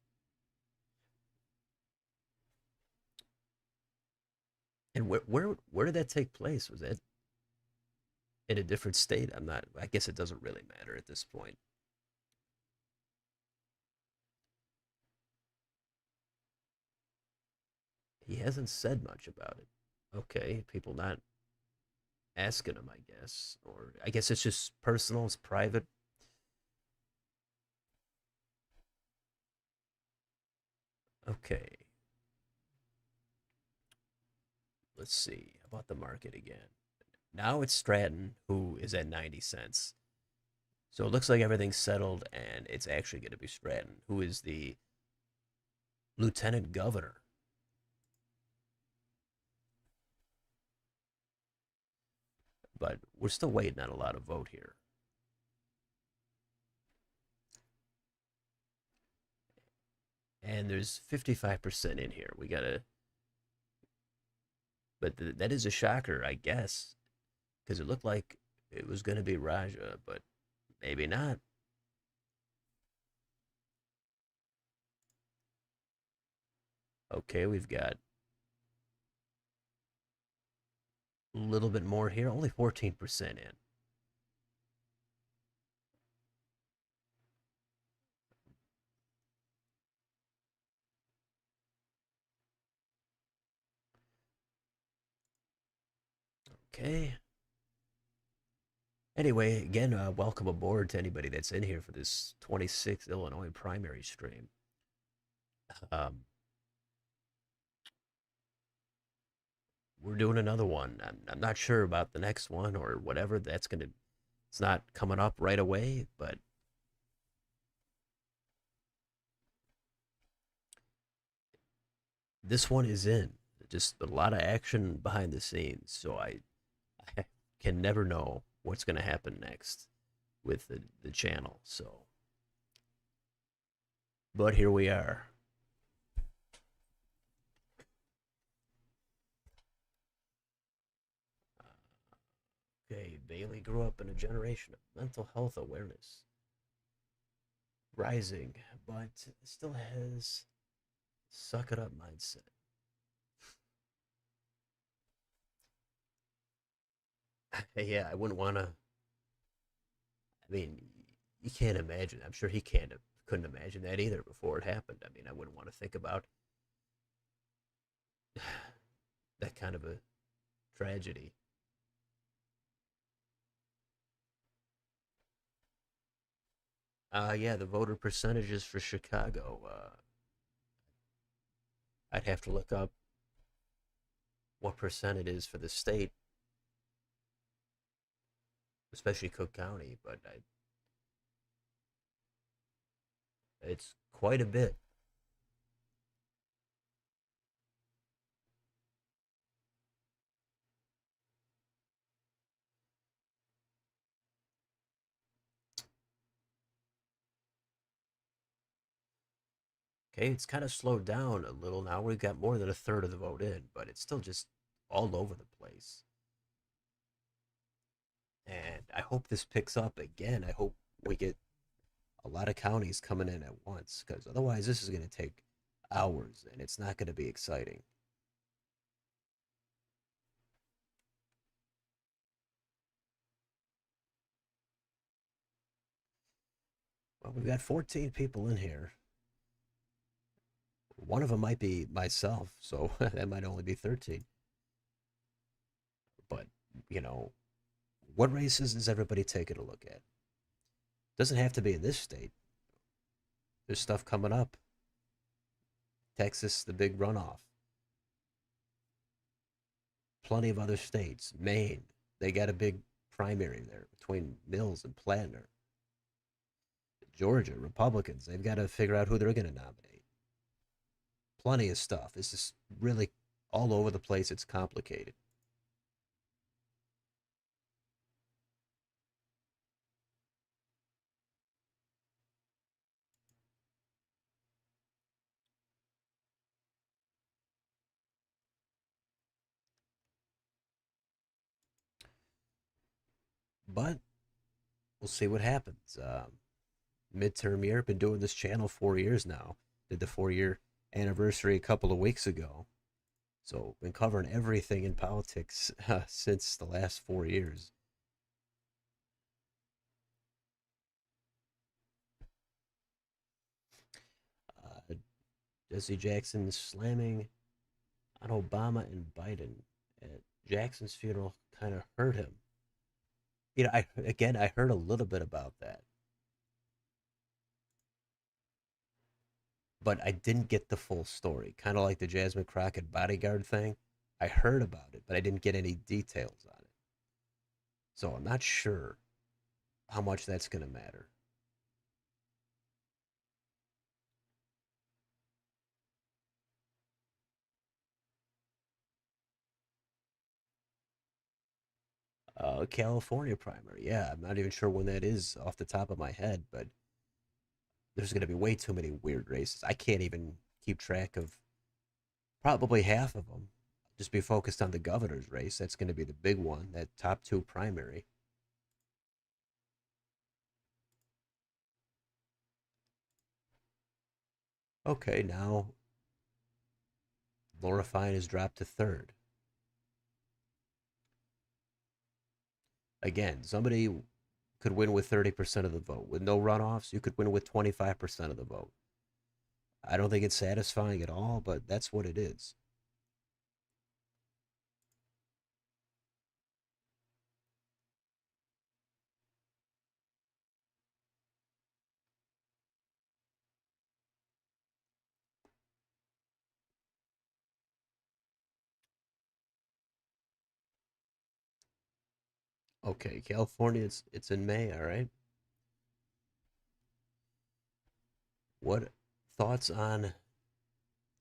And where did that take place? Was that in a different state? I'm not. I guess it doesn't really matter at this point. He hasn't said much about it. Okay, people not asking him, I guess, or I guess it's just personal, it's private. Okay, let's see about the market again. Now it's Stratton who is at 90 cents. So it looks like everything's settled, and it's actually going to be Stratton, who is the lieutenant governor. But we're still waiting on a lot of vote here. And there's 55% in here. We got to, but that is a shocker, I guess, because it looked like it was going to be Raja, but maybe not. Okay, we've got a little bit more here, only 14% in. Okay. Anyway, again, welcome aboard to anybody that's in here for this 26th Illinois primary stream. Um, we're doing another one. I'm not sure about the next one or whatever. It's not coming up right away, but this one is in. Just a lot of action behind the scenes. So I can never know what's going to happen next with the channel. So, but here we are. Okay, Bailey grew up in a generation of mental health awareness rising, but still has suck it up mindset. Yeah, I wouldn't want to. I mean, you can't imagine. I'm sure he couldn't imagine that either before it happened. I mean, I wouldn't want to think about that kind of a tragedy. Yeah, the voter percentages for Chicago. I'd have to look up what percent it is for the state, especially Cook County, but it's quite a bit. Okay, it's kind of slowed down a little now. We've got more than a third of the vote in, but it's still just all over the place. And I hope this picks up again. I hope we get a lot of counties coming in at once, because otherwise, this is going to take hours and it's not going to be exciting. Well, we've got 14 people in here. One of them might be myself, so that might only be 13. But, you know, what races is everybody taking a look at? Doesn't have to be in this state. There's stuff coming up. Texas, the big runoff. Plenty of other states. Maine, they got a big primary there between Mills and Plantner. Georgia, Republicans, they've got to figure out who they're going to nominate. Plenty of stuff. This is really all over the place. It's complicated. but we'll see what happens. Midterm year, been doing this channel 4 years now. Did the 4 year anniversary a couple of weeks ago. So been covering everything in politics since the last 4 years. Uh, Jesse Jackson slamming on Obama and Biden at Jackson's funeral kind of hurt him. I heard a little bit about that, but I didn't get the full story. Kind of like the Jasmine Crockett bodyguard thing. I heard about it, but I didn't get any details on it. So I'm not sure how much that's going to matter. California primary. Yeah, I'm not even sure when that is off the top of my head, but there's going to be way too many weird races. I can't even keep track of probably half of them. Just be focused on the governor's race. That's going to be the big one, that top two primary. Okay, now Laura Fine is dropped to third. Again, somebody could win with 30% of the vote. With no runoffs, you could win with 25% of the vote. I don't think it's satisfying at all, but that's what it is. Okay, California, it's in May, all right? What thoughts on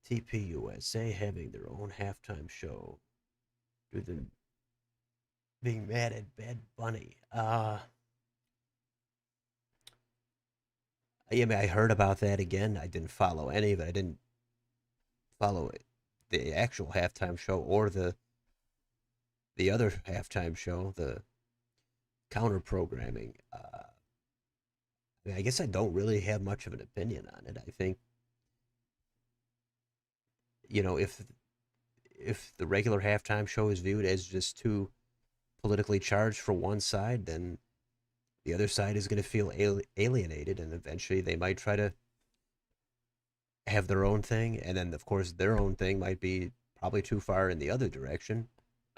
TPUSA having their own halftime show? Do them being mad at Bad Bunny? Yeah, I mean, I heard about that again. I didn't follow any of it. I didn't follow it, the actual halftime show or the other halftime show, the counter programming. I mean, I guess I don't really have much of an opinion on it. I think you know if the regular halftime show is viewed as just too politically charged for one side, then the other side is going to feel alienated, and eventually they might try to have their own thing, and then of course their own thing might be probably too far in the other direction.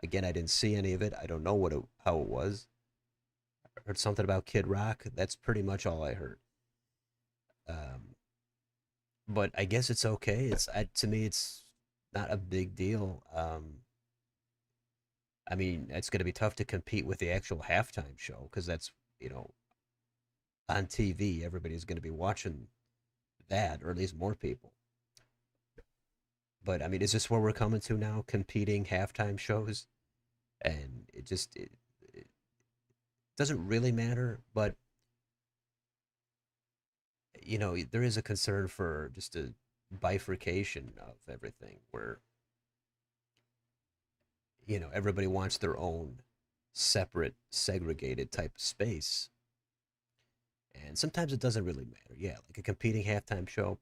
Again, I didn't see any of it. I don't know how it was. I heard something about Kid Rock. That's pretty much all I heard. Um, but I guess it's okay. To me, it's not a big deal. I mean, it's going to be tough to compete with the actual halftime show because that's you know on TV. Everybody's going to be watching that, or at least more people. But I mean, is this where we're coming to now? Competing halftime shows, and it doesn't really matter. But there is a concern for just a bifurcation of everything, where everybody wants their own separate, segregated type of space, and sometimes it doesn't really matter. Yeah, like a competing halftime show,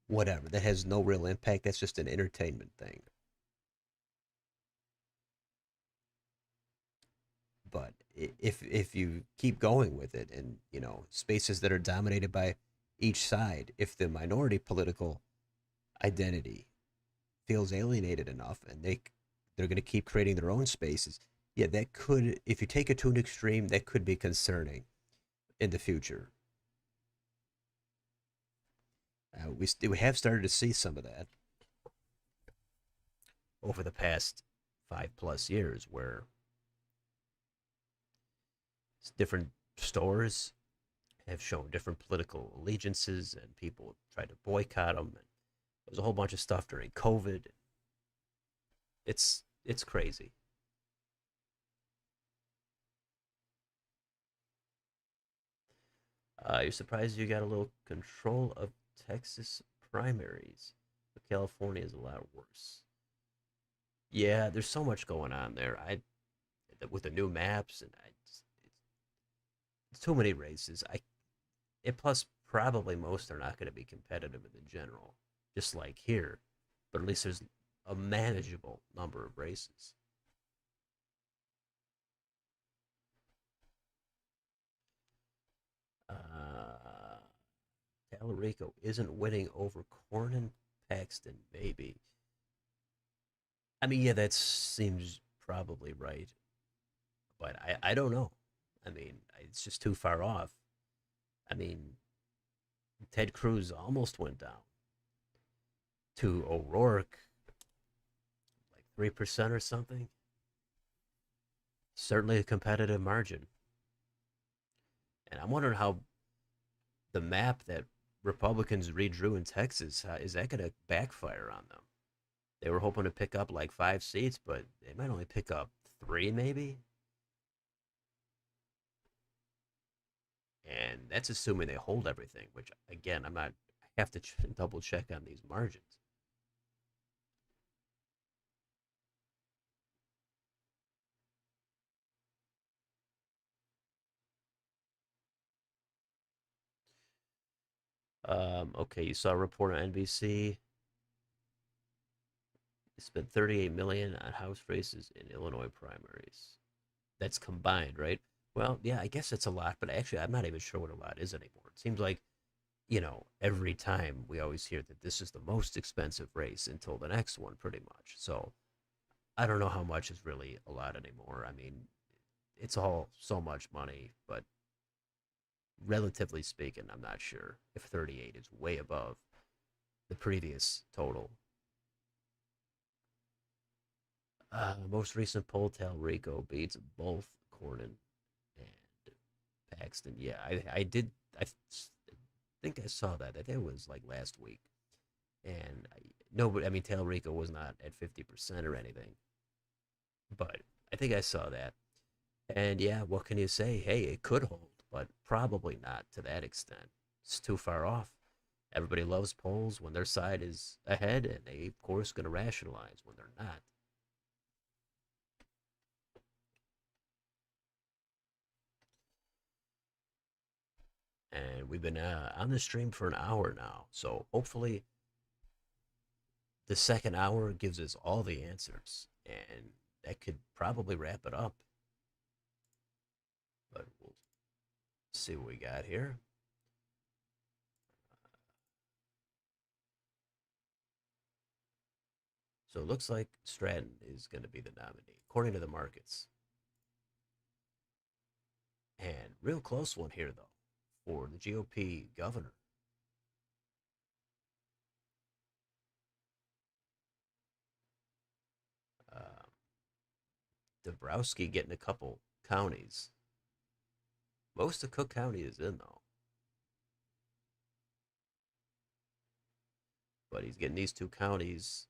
whatever. That has no real impact. That's just an entertainment thing. But if you keep going with it, and spaces that are dominated by each side, if the minority political identity feels alienated enough, and they're going to keep creating their own spaces, yeah, that could, if you take it to an extreme, that could be concerning in the future. We have started to see some of that over the past 5+ years, where different stores have shown different political allegiances, and people tried to boycott them. And there's a whole bunch of stuff during COVID. It's crazy. You're surprised you got a little control of Texas primaries, but California is a lot worse. Yeah, there's so much going on there. I with the new maps, and too many races. And plus probably most are not going to be competitive in the general, just like here. But at least there's a manageable number of races. Uh, Talarico isn't winning over Corn and Paxton, maybe. I mean, yeah, that seems probably right, but I don't know. I mean, it's just too far off. I mean, Ted Cruz almost went down to O'Rourke, like 3% or something. Certainly a competitive margin. And I'm wondering how the map that Republicans redrew in Texas, is that going to backfire on them? They were hoping to pick up like 5 seats, but they might only pick up three, maybe. And that's assuming they hold everything, which again, I'm not. I have to double check on these margins. Okay, you saw a report on NBC. They spent 38 million on House races in Illinois primaries. That's combined, right? Well, yeah, I guess it's a lot, but actually, I'm not even sure what a lot is anymore. It seems like, every time we always hear that this is the most expensive race until the next one, pretty much. So I don't know how much is really a lot anymore. I mean, it's all so much money, but relatively speaking, I'm not sure if 38 is way above the previous total. Most recent poll, Rico beats both Corden and Paxton. Yeah, I did. I think I saw that. I think it was like last week. And nobody, I mean, Rico was not at 50% or anything, but I think I saw that. And yeah, what can you say? Hey, it could hold, but probably not to that extent. It's too far off. Everybody loves polls when their side is ahead, and they, of course, going to rationalize when they're not. And we've been on the stream for an hour now, so hopefully the second hour gives us all the answers, and that could probably wrap it up. But we'll see what we got here. So it looks like Stratton is going to be the nominee, according to the markets. And real close one here, though, for the GOP governor. Uh, Dabrowski getting a couple counties. Most of Cook County is in, though. But he's getting these two counties.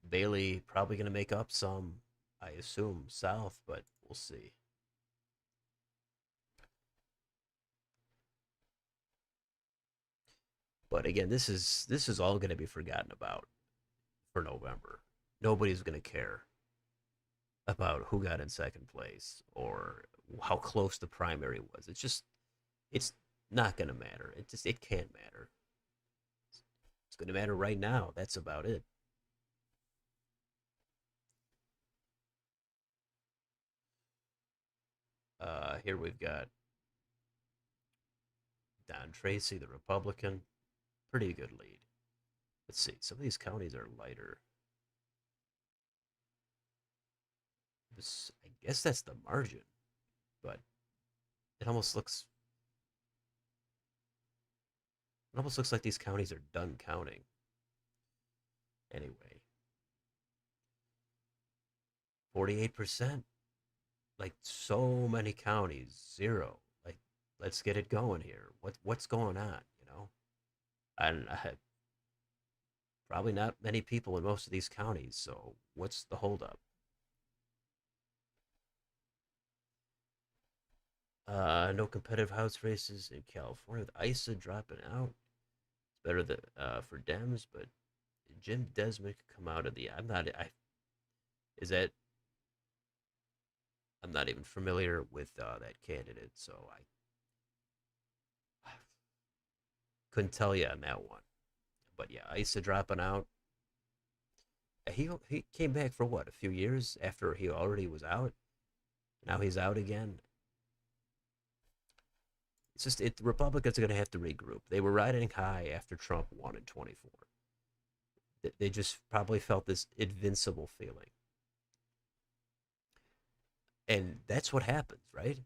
Bailey probably going to make up some, I assume, south, but we'll see. But again, this is all going to be forgotten about for November. Nobody's going to care about who got in second place or how close the primary was. It's not going to matter. It can't matter. It's going to matter right now. That's about it. Here we've got Don Tracy, the Republican, pretty good lead. Let's see. Some of these counties are lighter. I guess that's the margin, but it almost looks it almost looks like these counties are done counting. Anyway, 48%. Like so many counties, zero. Like, let's get it going here. What's going on? And I had probably not many people in most of these counties. So what's the holdup? No competitive House races in California with ISA dropping out. It's better that for Dems, but Jim Desmond could come out of the. I'm not. I is that. not even familiar with that candidate, so I couldn't tell you on that one. But yeah, Issa dropping out. He came back for what, a few years after he already was out. Now he's out again. It's just it. The Republicans are going to have to regroup. They were riding high after Trump won in 24. They just probably felt this invincible feeling, and that's what happens, right?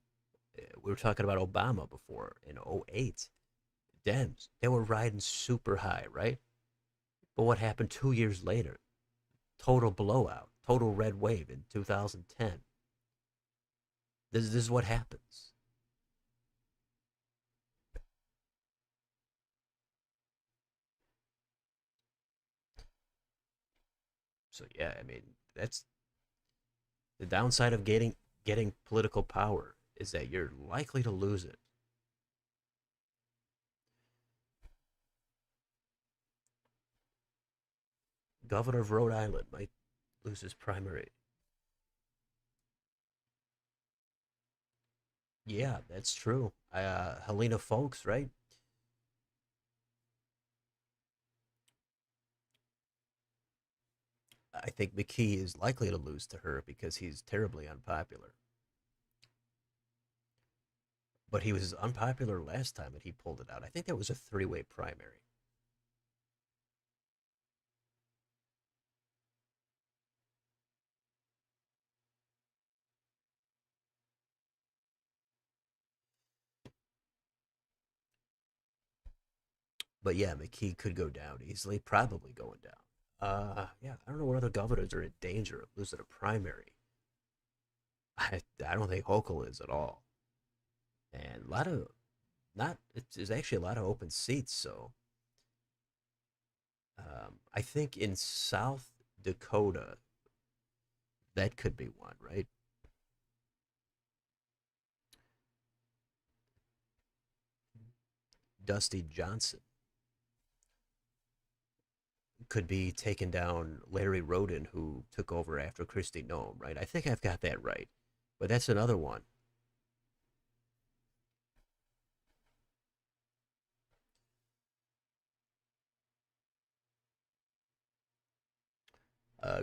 We were talking about Obama before in '08. Dems, they were riding super high, right? But what happened 2 years later? Total blowout, total red wave in 2010. This is what happens. So yeah, I mean that's the downside of getting political power is that you're likely to lose it. Governor of Rhode Island might lose his primary. Yeah, that's true. Helena Folks, right? I think McKee is likely to lose to her because he's terribly unpopular. But he was unpopular last time and he pulled it out. I think that was a three-way primary. But yeah, McKee could go down easily, probably going down. Yeah, I don't know what other governors are in danger of losing a primary. I don't think Hochul is at all. And a lot of not there's actually a lot of open seats. So I think in South Dakota that could be one, right? Dusty Johnson could be taking down Larry Roden, who took over after Christy Nome, right? I think I've got that right, but that's another one.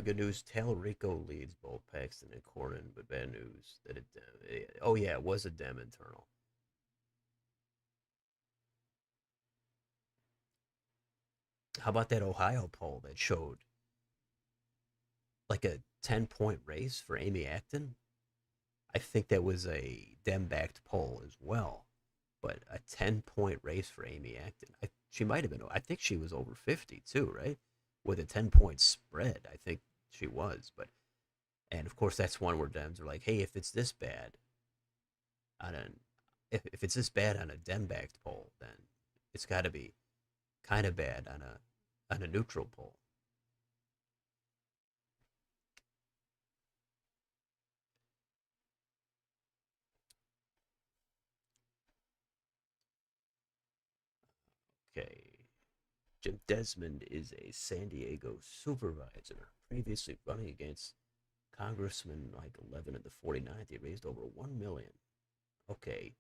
Good news: Talarico leads both Paxton and Cornyn, but bad news that oh yeah, it was a Dem internal. How about that Ohio poll that showed like a 10-point race for Amy Acton? I think that was a Dem backed poll as well, but a 10-point race for Amy Acton. She might have been, I think she was over 50 too, right? With a 10-point spread, I think she was. But, and of course, that's one where Dems are like, hey, if it's this bad on an, if it's this bad on a Dem backed poll, then it's got to be kind of bad on a neutral poll. Okay. Jim Desmond is a San Diego supervisor, previously running against Congressman Mike 11 at the 49th. He raised over 1 million. Okay.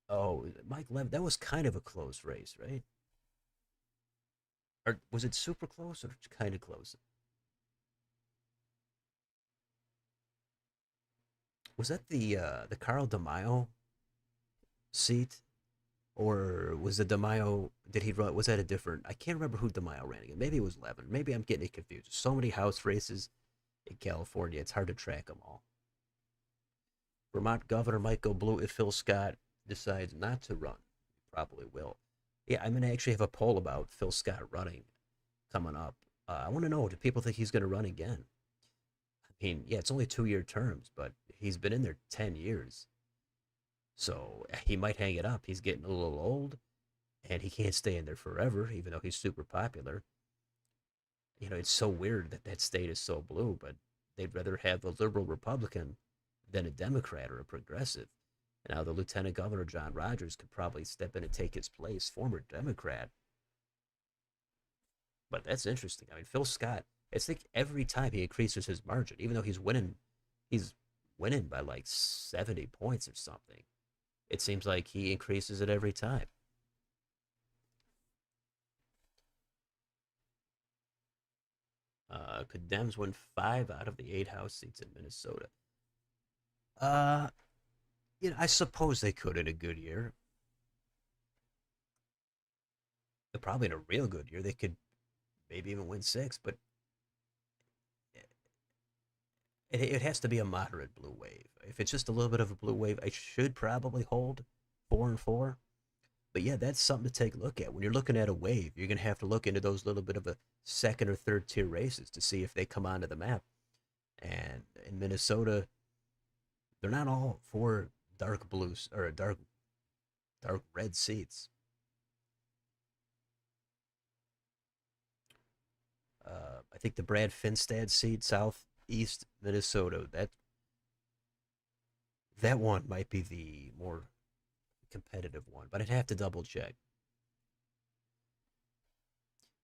Oh, Mike Levin, that was kind of a close race, right? Or was it super close or kind of close? Was that the Carl DeMaio seat? Or was the DeMaio, did he run, was that a different, I can't remember who DeMaio ran again. Maybe it was Levin. Maybe I'm getting it confused. So many House races in California, it's hard to track them all. Vermont Governor might go blue if Phil Scott decides not to run. Probably will. Yeah, I'm going to actually have a poll about Phil Scott running coming up. I want to know, do people think he's going to run again? I mean, yeah, it's only 2 year terms, but he's been in there 10 years. So he might hang it up. He's getting a little old and he can't stay in there forever, even though he's super popular. You know, it's so weird that that state is so blue, but they'd rather have a liberal Republican than a Democrat or a progressive. Now, the Lieutenant Governor, John Rogers, could probably step in and take his place, former Democrat. But that's interesting. I mean, Phil Scott, it's like every time he increases his margin, even though he's winning, he's winning by like 70 points or something. It seems like he increases it every time. Could Dems win 5 out of the 8 House seats in Minnesota? Uh, I suppose they could in a good year. Probably in a real good year, they could maybe even win 6. But it has to be a moderate blue wave. If it's just a little bit of a blue wave, I should probably hold 4-4. But yeah, that's something to take a look at. When you're looking at a wave, you're going to have to look into those little bit of a second or third tier races to see if they come onto the map. And in Minnesota, they're not all for dark blues or dark red seats. I think the Brad Finstad seat, southeast Minnesota, that one might be the more competitive one, but I'd have to double check.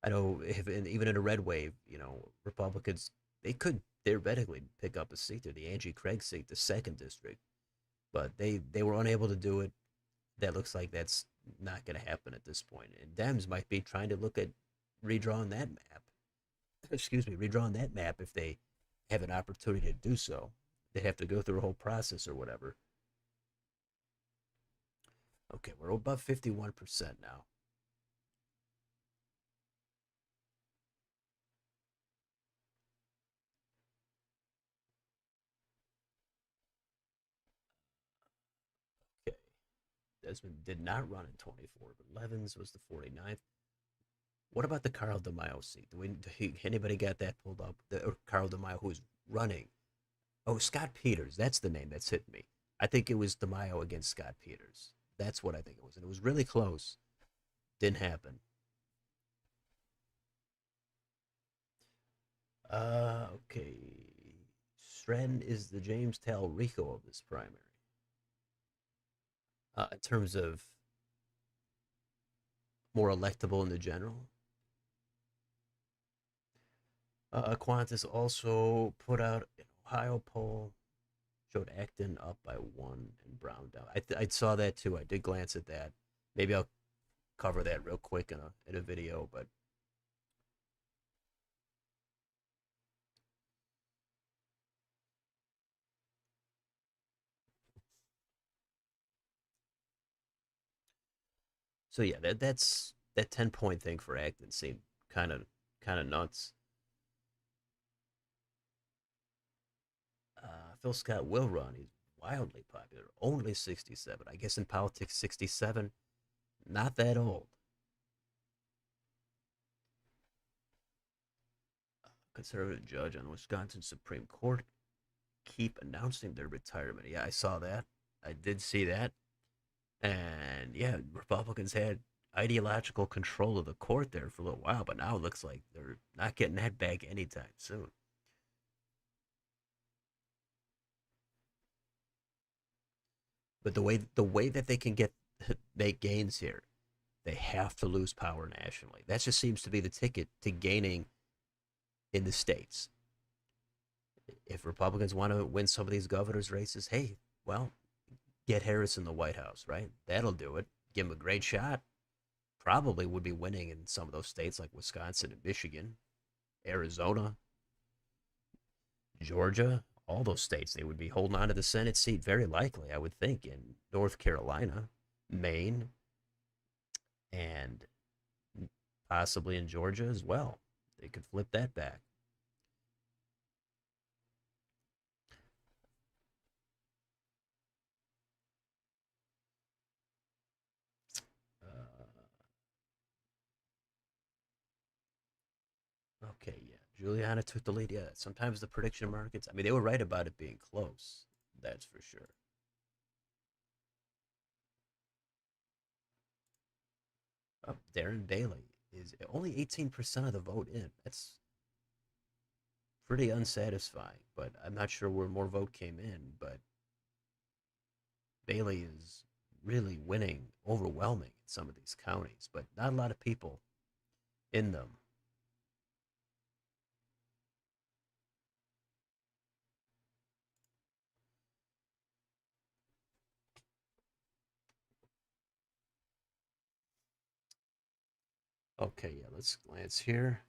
I know even in a red wave, Republicans they could theoretically pick up a seat there, the Angie Craig seat, the second district, but they were unable to do it. That looks like that's not going to happen at this point. And Dems might be trying to look at redrawing that map. Excuse me, redrawing that map if they have an opportunity to do so. They'd have to go through a whole process or whatever. Okay, we're above 51% now. Okay, Desmond did not run in 24, but Levens was the 49th. What about the Carl DeMaio seat? Anybody got that pulled up? Carl DeMaio, who's running? Oh, Scott Peters. That's the name that's hit me. I think it was DeMaio against Scott Peters. That's what I think it was. And it was really close. Didn't happen. Okay. Stratton is the James Talrico of this primary. In terms of more electable in the general. Qantas also put out an Ohio poll, showed Acton up by 1 and Brown down. I saw that too. I did glance at that. Maybe I'll cover that real quick in a video, but so yeah, that's that 10-point thing for Acton seemed kind of nuts. Phil Scott will run. He's wildly popular. Only 67. I guess in politics, 67, not that old. Conservative judge on the Wisconsin Supreme Court keep announcing their retirement. Yeah, I saw that. I did see that. And yeah, Republicans had ideological control of the court there for a little while, but now it looks like they're not getting that back anytime soon. But the way that they can get make gains here, they have to lose power nationally. That just seems to be the ticket to gaining in the states. If Republicans want to win some of these governor's races, hey, well, get Harris in the White House, right? That'll do it. Give him a great shot. Probably would be winning in some of those states like Wisconsin and Michigan, Arizona, Georgia, all those states. They would be holding on to the Senate seat very likely, I would think, in North Carolina, Maine, and possibly in Georgia as well. They could flip that back. Uh, okay, yeah. Juliana took the lead. Yeah, sometimes the prediction markets, I mean, they were right about it being close. That's for sure. Darren Bailey is only 18% of the vote in. That's pretty unsatisfying, but I'm not sure where more vote came in. But Bailey is really winning overwhelming in some of these counties, but not a lot of people in them. Okay, yeah, let's glance here.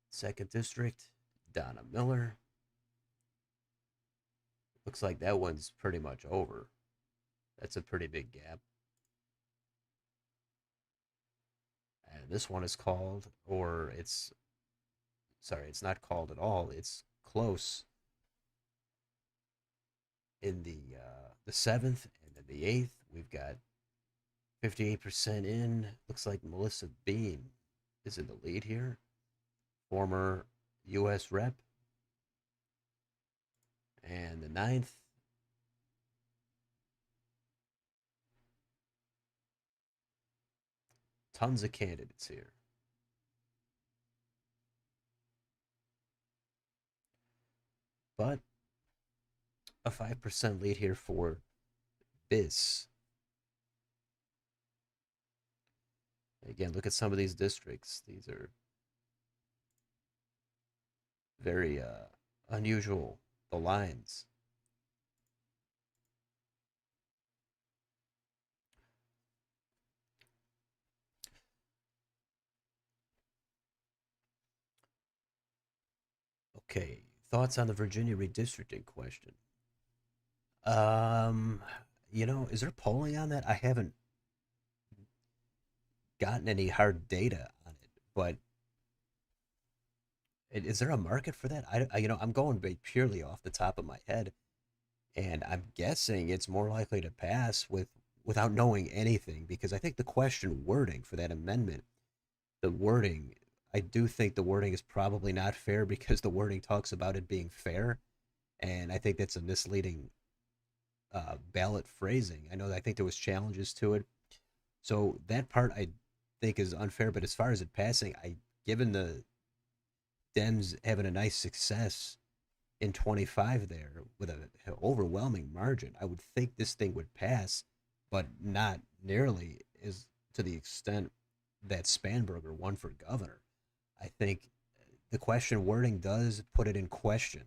Second district, Donna Miller. Looks like that one's pretty much over. That's a pretty big gap. And this one is called, or it's, sorry, it's not called at all. It's close in the seventh and then the eighth. We've got 58% in. Looks like Melissa Bean is in the lead here. Former U.S. rep. And the ninth, tons of candidates here. But a 5% lead here for Biz. Again, look at some of these districts. These are very unusual. The lines. Okay, thoughts on the Virginia redistricting question? Um, is there polling on that? I haven't gotten any hard data on it, but is there a market for that? I'm going purely off the top of my head, and I'm guessing it's more likely to pass without knowing anything because I think the question wording for that amendment, the wording, I do think the wording is probably not fair because the wording talks about it being fair, and I think that's a misleading ballot phrasing. I think there was challenges to it, so that part I think is unfair. But as far as it passing, given the Dems having a nice success in 25 there with an overwhelming margin, I would think this thing would pass, but not nearly as to the extent that Spanberger won for governor. I think the question wording does put it in question,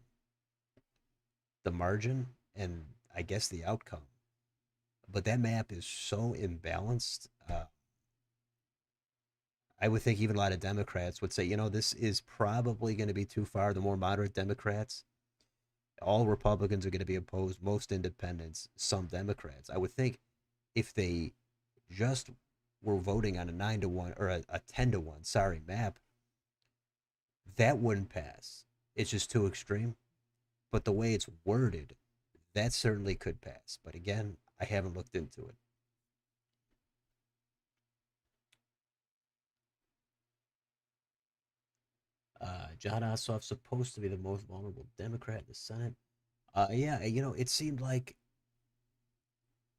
the margin and I guess the outcome. But that map is so imbalanced. I would think even a lot of Democrats would say, this is probably going to be too far. The more moderate Democrats, all Republicans are going to be opposed, most independents, some Democrats. I would think if they just were voting on a 9-1 or a 10-1, sorry, map, that wouldn't pass. It's just too extreme. But the way it's worded, that certainly could pass. But again, I haven't looked into it. John Ossoff's supposed to be the most vulnerable Democrat in the Senate. Yeah, it seemed like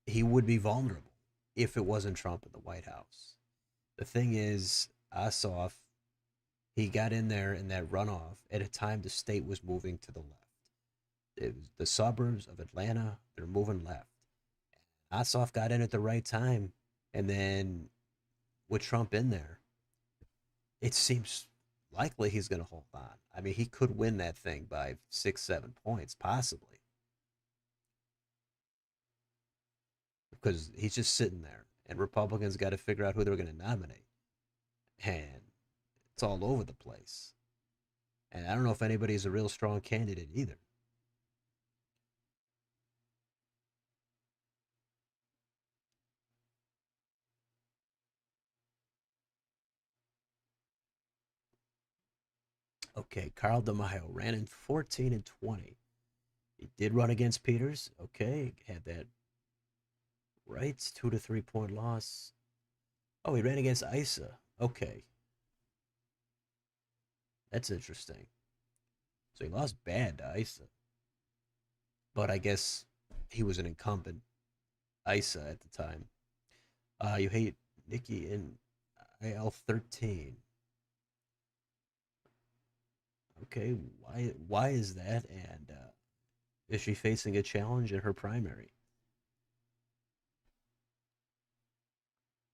he would be vulnerable if it wasn't Trump in the White House. The thing is, Ossoff, he got in there in that runoff at a time the state was moving to the left. It was the suburbs of Atlanta, they're moving left. Ossoff got in at the right time, and then with Trump in there, it seems likely he's going to hold on. I mean, he could win that thing by 6, 7 points, possibly, because he's just sitting there, and Republicans got to figure out who they're going to nominate, and it's all over the place. And I don't know if anybody's a real strong candidate either. Okay, Carl DeMaio ran in 14 and 20. He did run against Peters. Okay, had that right. 2 to 3 point loss. Oh, he ran against Isa. Okay, that's interesting. So he lost bad to Isa, but I guess he was an incumbent Isa at the time. You hate Nikki in IL-13. Okay, why is that? And is she facing a challenge in her primary?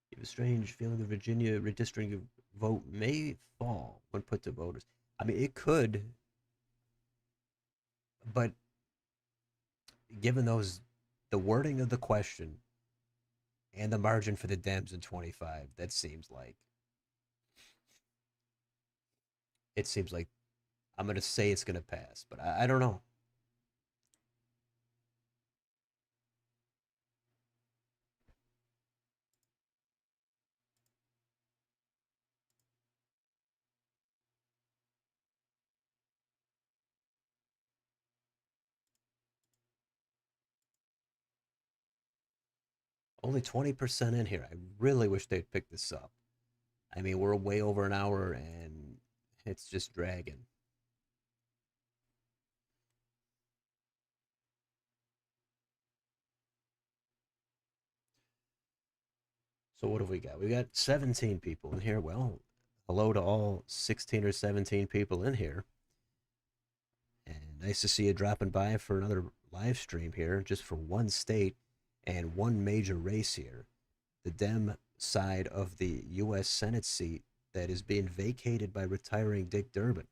You have a strange feeling the Virginia redistricting vote may fall when put to voters. I mean, it could, but given the wording of the question and the margin for the Dems in 25, that seems like it seems like I'm gonna say it's gonna pass, but I don't know. Only 20% in here. I really wish they'd pick this up. I mean, we're way over an hour and it's just dragging. So what have we got? We got 17 people in here. Well, hello to all 16 or 17 people in here. And nice to see you dropping by for another live stream here, just for one state and one major race here. The Dem side of the U.S. Senate seat that is being vacated by retiring Dick Durbin.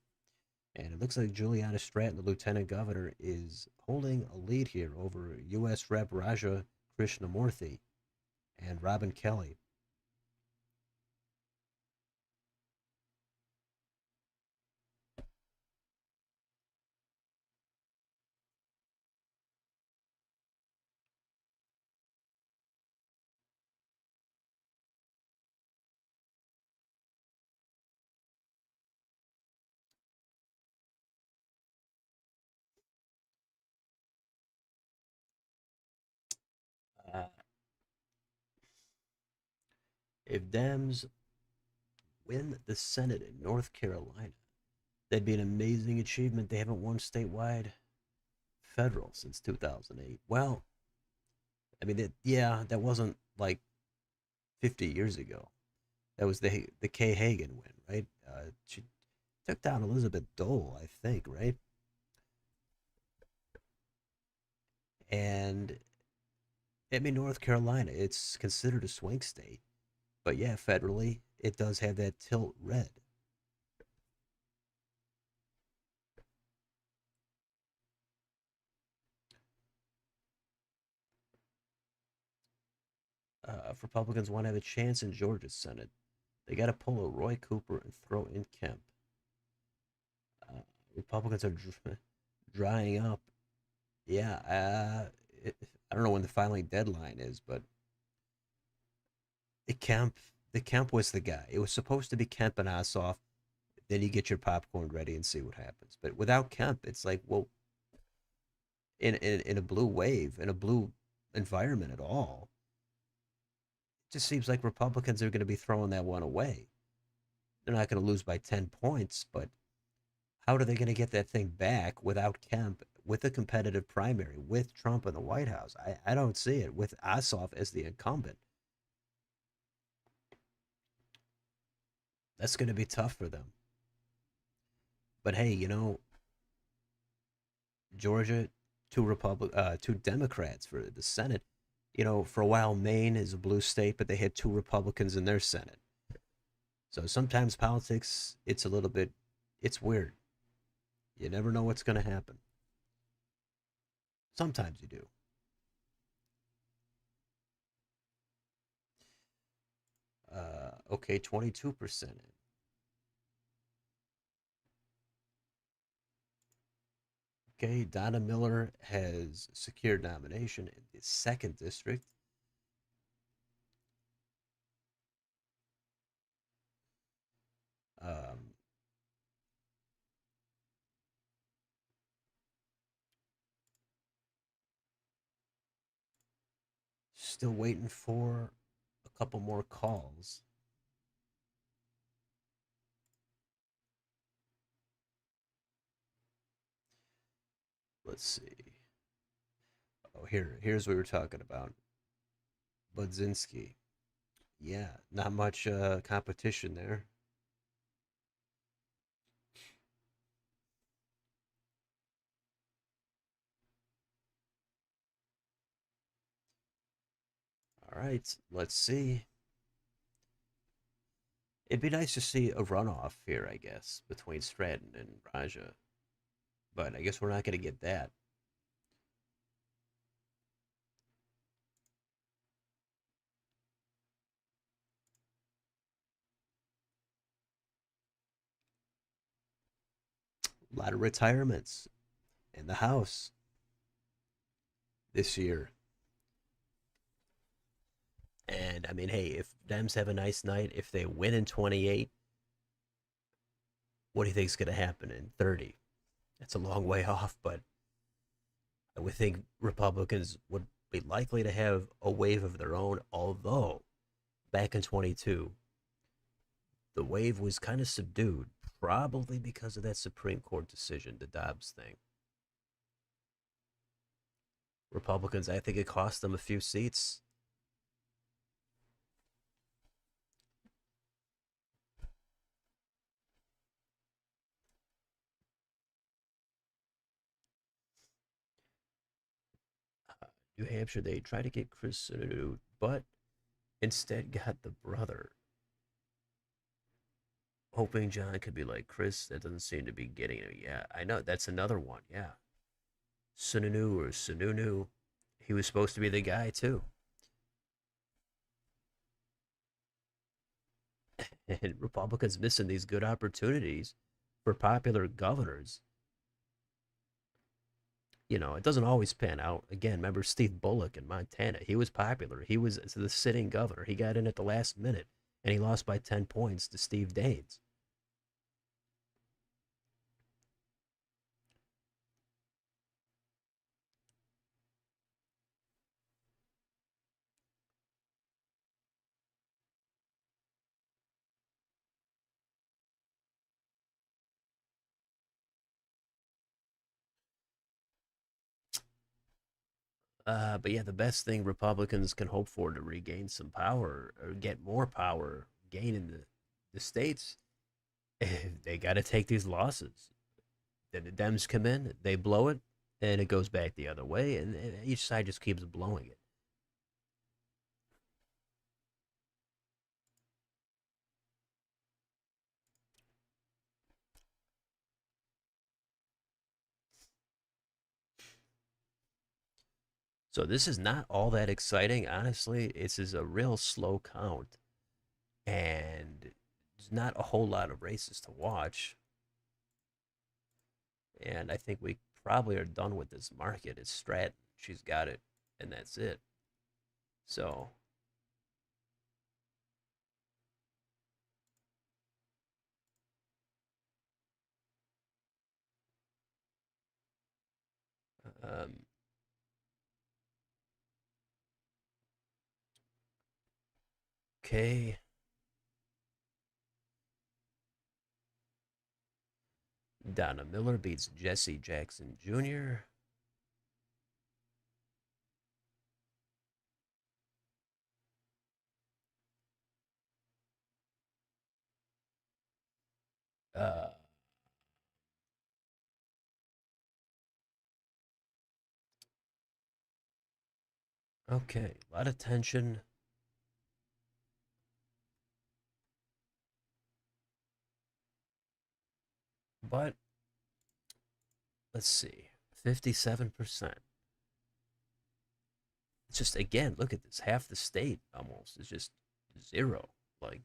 And it looks like Juliana Stratton, the lieutenant governor, is holding a lead here over U.S. Rep. Raja Krishnamurthy and Robin Kelly. Uh, if Dems win the Senate in North Carolina, that'd be an amazing achievement. They haven't won statewide federal since 2008. Well, I mean, yeah, that wasn't like 50 years ago. That was the Kay Hagan win, right? She took down Elizabeth Dole, I think, right? And I mean, North Carolina, it's considered a swing state, but yeah, federally, it does have that tilt red. If Republicans want to have a chance in Georgia's Senate, they got to pull a Roy Cooper and throw in Kemp. Uh, Republicans are drying up. Yeah, I don't know when the filing deadline is, but the Kemp, the Kemp was the guy. It was supposed to be Kemp and Ossoff. Then you get your popcorn ready and see what happens. But without Kemp, it's like, well, in a blue wave, in a blue environment at all, it just seems like Republicans are going to be throwing that one away. They're not going to lose by 10 points, but how are they going to get that thing back without Kemp, with a competitive primary, with Trump in the White House? I don't see it with Ossoff as the incumbent. That's going to be tough for them. But hey, Georgia, two Democrats for the Senate. For a while, Maine is a blue state, but they had two Republicans in their Senate. So sometimes politics, it's weird. You never know what's going to happen. Sometimes you do. Okay, 22%. Okay, Donna Miller has secured nomination in the second district. Um, Still waiting for a couple more calls. Let's see. Oh, here's what we were talking about. Budzinski. Yeah, not much competition there. All right, let's see. It'd be nice to see a runoff here, I guess, between Stratton and Raja, but I guess we're not going to get that. A lot of retirements in the House this year. And I mean, hey, if Dems have a nice night, if they win in 28, what do you think is going to happen in 30? That's a long way off, but I would think Republicans would be likely to have a wave of their own, although back in 22, the wave was kind of subdued, probably because of that Supreme Court decision, the Dobbs thing. Republicans, I think it cost them a few seats. Uh, New Hampshire, they tried to get Chris Sununu, but instead got the brother, hoping John could be like Chris. That doesn't seem to be getting him. Yeah, I know. That's another one. Yeah. Sununu or Sununu. He was supposed to be the guy, too. And Republicans missing these good opportunities for popular governors. You know, it doesn't always pan out. Again, remember Steve Bullock in Montana? He was popular. He was the sitting governor. He got in at the last minute, and he lost by 10 points to Steve Daines. But yeah, the best thing Republicans can hope for to regain some power or get more power, gain in the states, they got to take these losses. Then the Dems come in, they blow it, and it goes back the other way, and each side just keeps blowing it. So this is not all that exciting, honestly. This is a real slow count, and there's not a whole lot of races to watch. And I think we probably are done with this market. It's Stratton. She's got it, and that's it. So, um, okay. Donna Miller beats Jesse Jackson Jr. Uh, okay, a lot of tension. But let's see, 57%. It's just, again, look at this. Half the state almost is just zero. Like,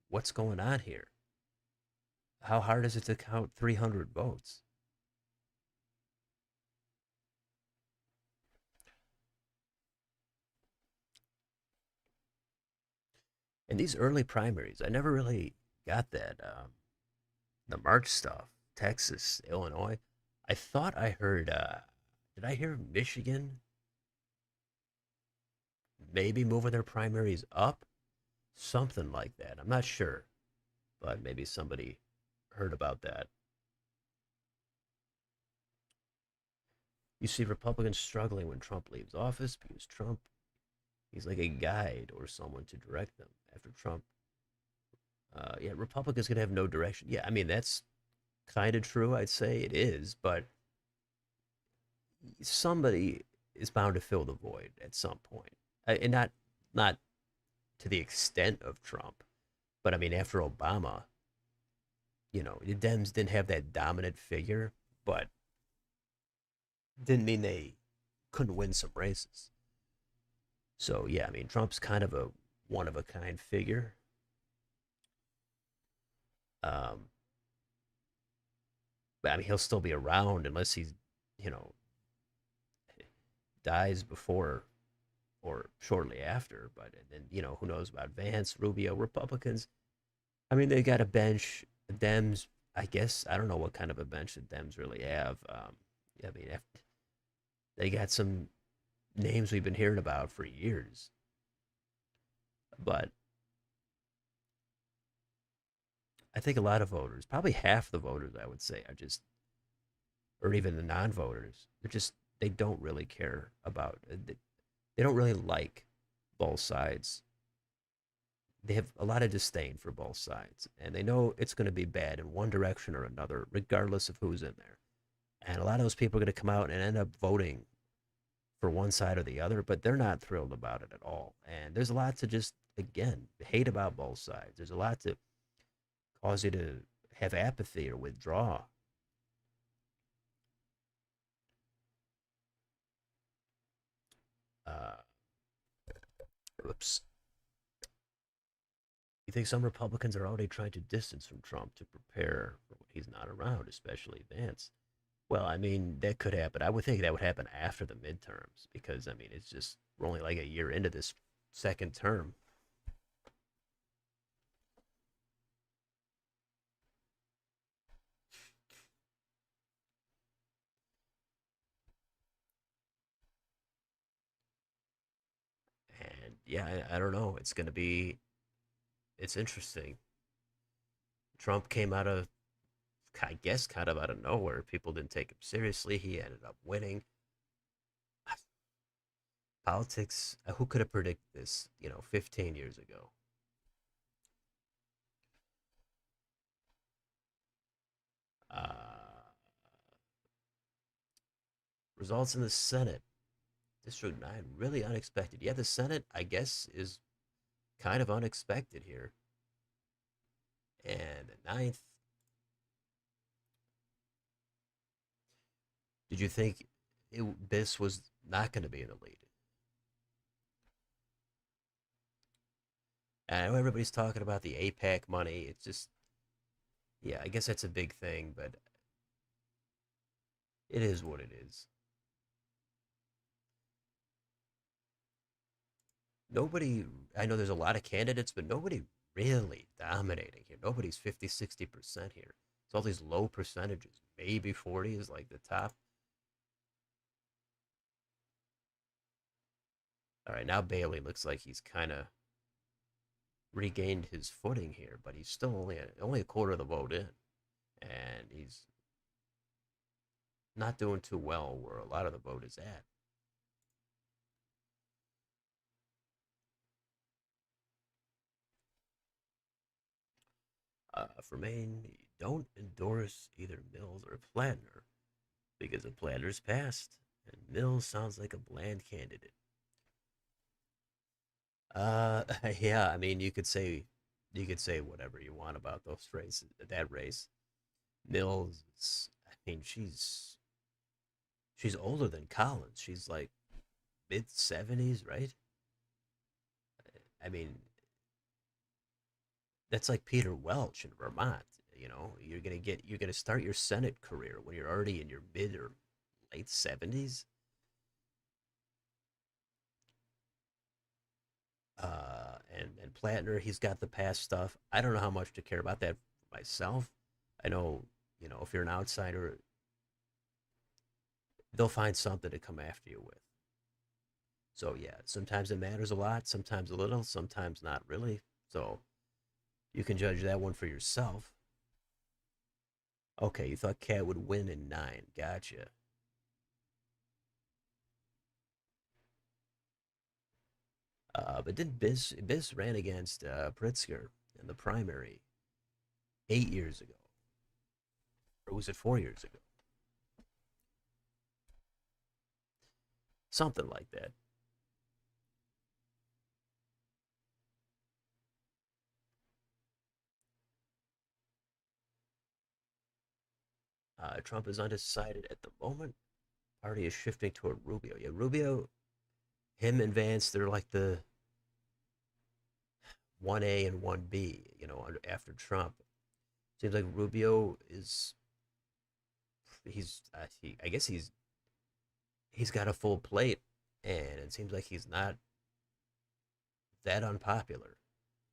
what's going on here? How hard is it to count 300 votes? In these early primaries, I never really got that. The March stuff, Texas, Illinois. I thought I heard, did I hear Michigan maybe moving their primaries up? Something like that. I'm not sure, but maybe somebody heard about that. You see Republicans struggling when Trump leaves office because Trump, he's like a guide or someone to direct them. After Trump, yeah, Republicans could have no direction. Yeah, I mean, that's kind of true. I'd say it is, but somebody is bound to fill the void at some point. And not to the extent of Trump, but I mean, after Obama, the Dems didn't have that dominant figure, but didn't mean they couldn't win some races. So yeah, I mean, Trump's kind of a one of a kind figure. Um, I mean, he'll still be around unless he's, you know, dies before or shortly after. But and then who knows about Vance, Rubio, Republicans. I mean, they got a bench. Dems, I guess I don't know what kind of a bench the Dems really have. I mean, they got some names we've been hearing about for years, but I think a lot of voters, probably half the voters, I would say, are just, or even the non-voters, they don't really care about. They don't really like both sides. They have a lot of disdain for both sides, and they know it's going to be bad in one direction or another, regardless of who's in there. And a lot of those people are going to come out and end up voting for one side or the other, but they're not thrilled about it at all. And there's a lot to just, again, hate about both sides. There's a lot to cause you to have apathy or withdraw. Uh, Oops. You think some Republicans are already trying to distance from Trump to prepare for when he's not around, especially Vance? Well, I mean, that could happen. I would think that would happen after the midterms because, I mean, it's just we're only like a year into this second term. And yeah, I don't know. It's interesting. Trump came out of, I guess, kind of out of nowhere. People didn't take him seriously. He ended up winning. Politics, who could have predicted this, 15 years ago? Uh, Results in the Senate. District 9, really unexpected. Yeah, the Senate, I guess, is kind of unexpected here. And the ninth, did you think this was not going to be in the lead? And I know everybody's talking about the APAC money. It's just, yeah, I guess that's a big thing, but it is what it is. Nobody, I know there's a lot of candidates, but nobody really dominating here. Nobody's 50, 60% here. It's all these low percentages. Maybe 40 is like the top. All right, now Bailey looks like he's kind of regained his footing here, but he's still only a quarter of the vote in, and he's not doing too well where a lot of the vote is at. For Maine, don't endorse either Mills or Platner because of Platner's past, and Mills sounds like a bland candidate. Uh, yeah, I mean, you could say whatever you want about those races, that race. Mills, I mean, she's older than Collins. She's like mid 70s, right? I mean, that's like Peter Welch in Vermont. You're gonna start your Senate career when you're already in your mid or late 70s. And Plattner, he's got the past stuff. I don't know how much to care about that myself. I know, if you're an outsider, they'll find something to come after you with. So yeah, sometimes it matters a lot, sometimes a little, sometimes not really. So you can judge that one for yourself. Okay, you thought Cat would win in 9. Gotcha. But did Biz ran against Pritzker in the primary 8 years ago, or was it 4 years ago? Something like that. Trump is undecided at the moment. Party is shifting toward Rubio. Yeah, Rubio, him and Vance, they're like the 1A and 1B. After Trump, seems like Rubio is I guess he's got a full plate, and it seems like he's not that unpopular.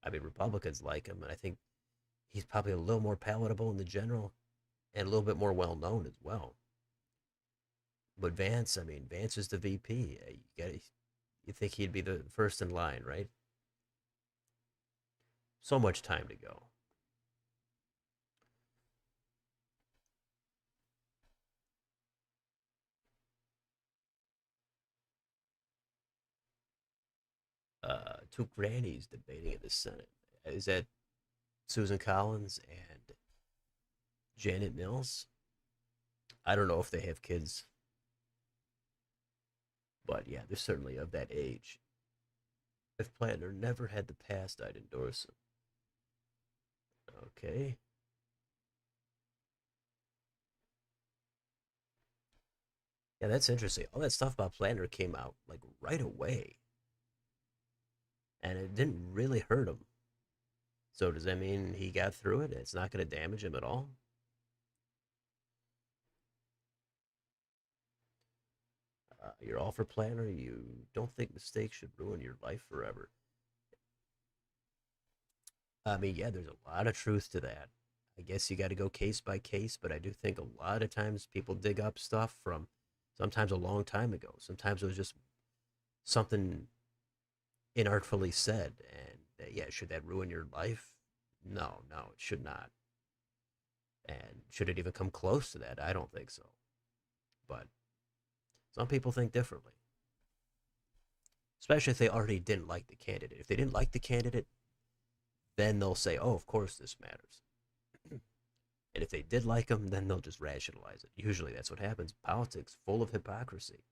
I mean, Republicans like him, and I think he's probably a little more palatable in the general and a little bit more well known as well. But Vance, I mean, Vance is the VP. You think he'd be the first in line, right? So much time to go. Two grannies debating in the Senate. Is that Susan Collins and Janet Mills? I don't know if they have kids, but yeah, they're certainly of that age. If Planner never had the past, I'd endorse him. Okay. Yeah, that's interesting. All that stuff about Planner came out like right away, and it didn't really hurt him. So does that mean he got through it? It's not going to damage him at all? You're all for Planner. You don't think mistakes should ruin your life forever. I mean, yeah, there's a lot of truth to that. I guess you got to go case by case, but I do think a lot of times people dig up stuff from sometimes a long time ago. Sometimes it was just something inartfully said, and yeah, should that ruin your life? No, no, it should not. And should it even come close to that? I don't think so. But some people think differently, especially if they already didn't like the candidate. If they didn't like the candidate, then they'll say, "Oh, of course this matters." And if they did like him, then they'll just rationalize it. Usually that's what happens. Politics full of hypocrisy.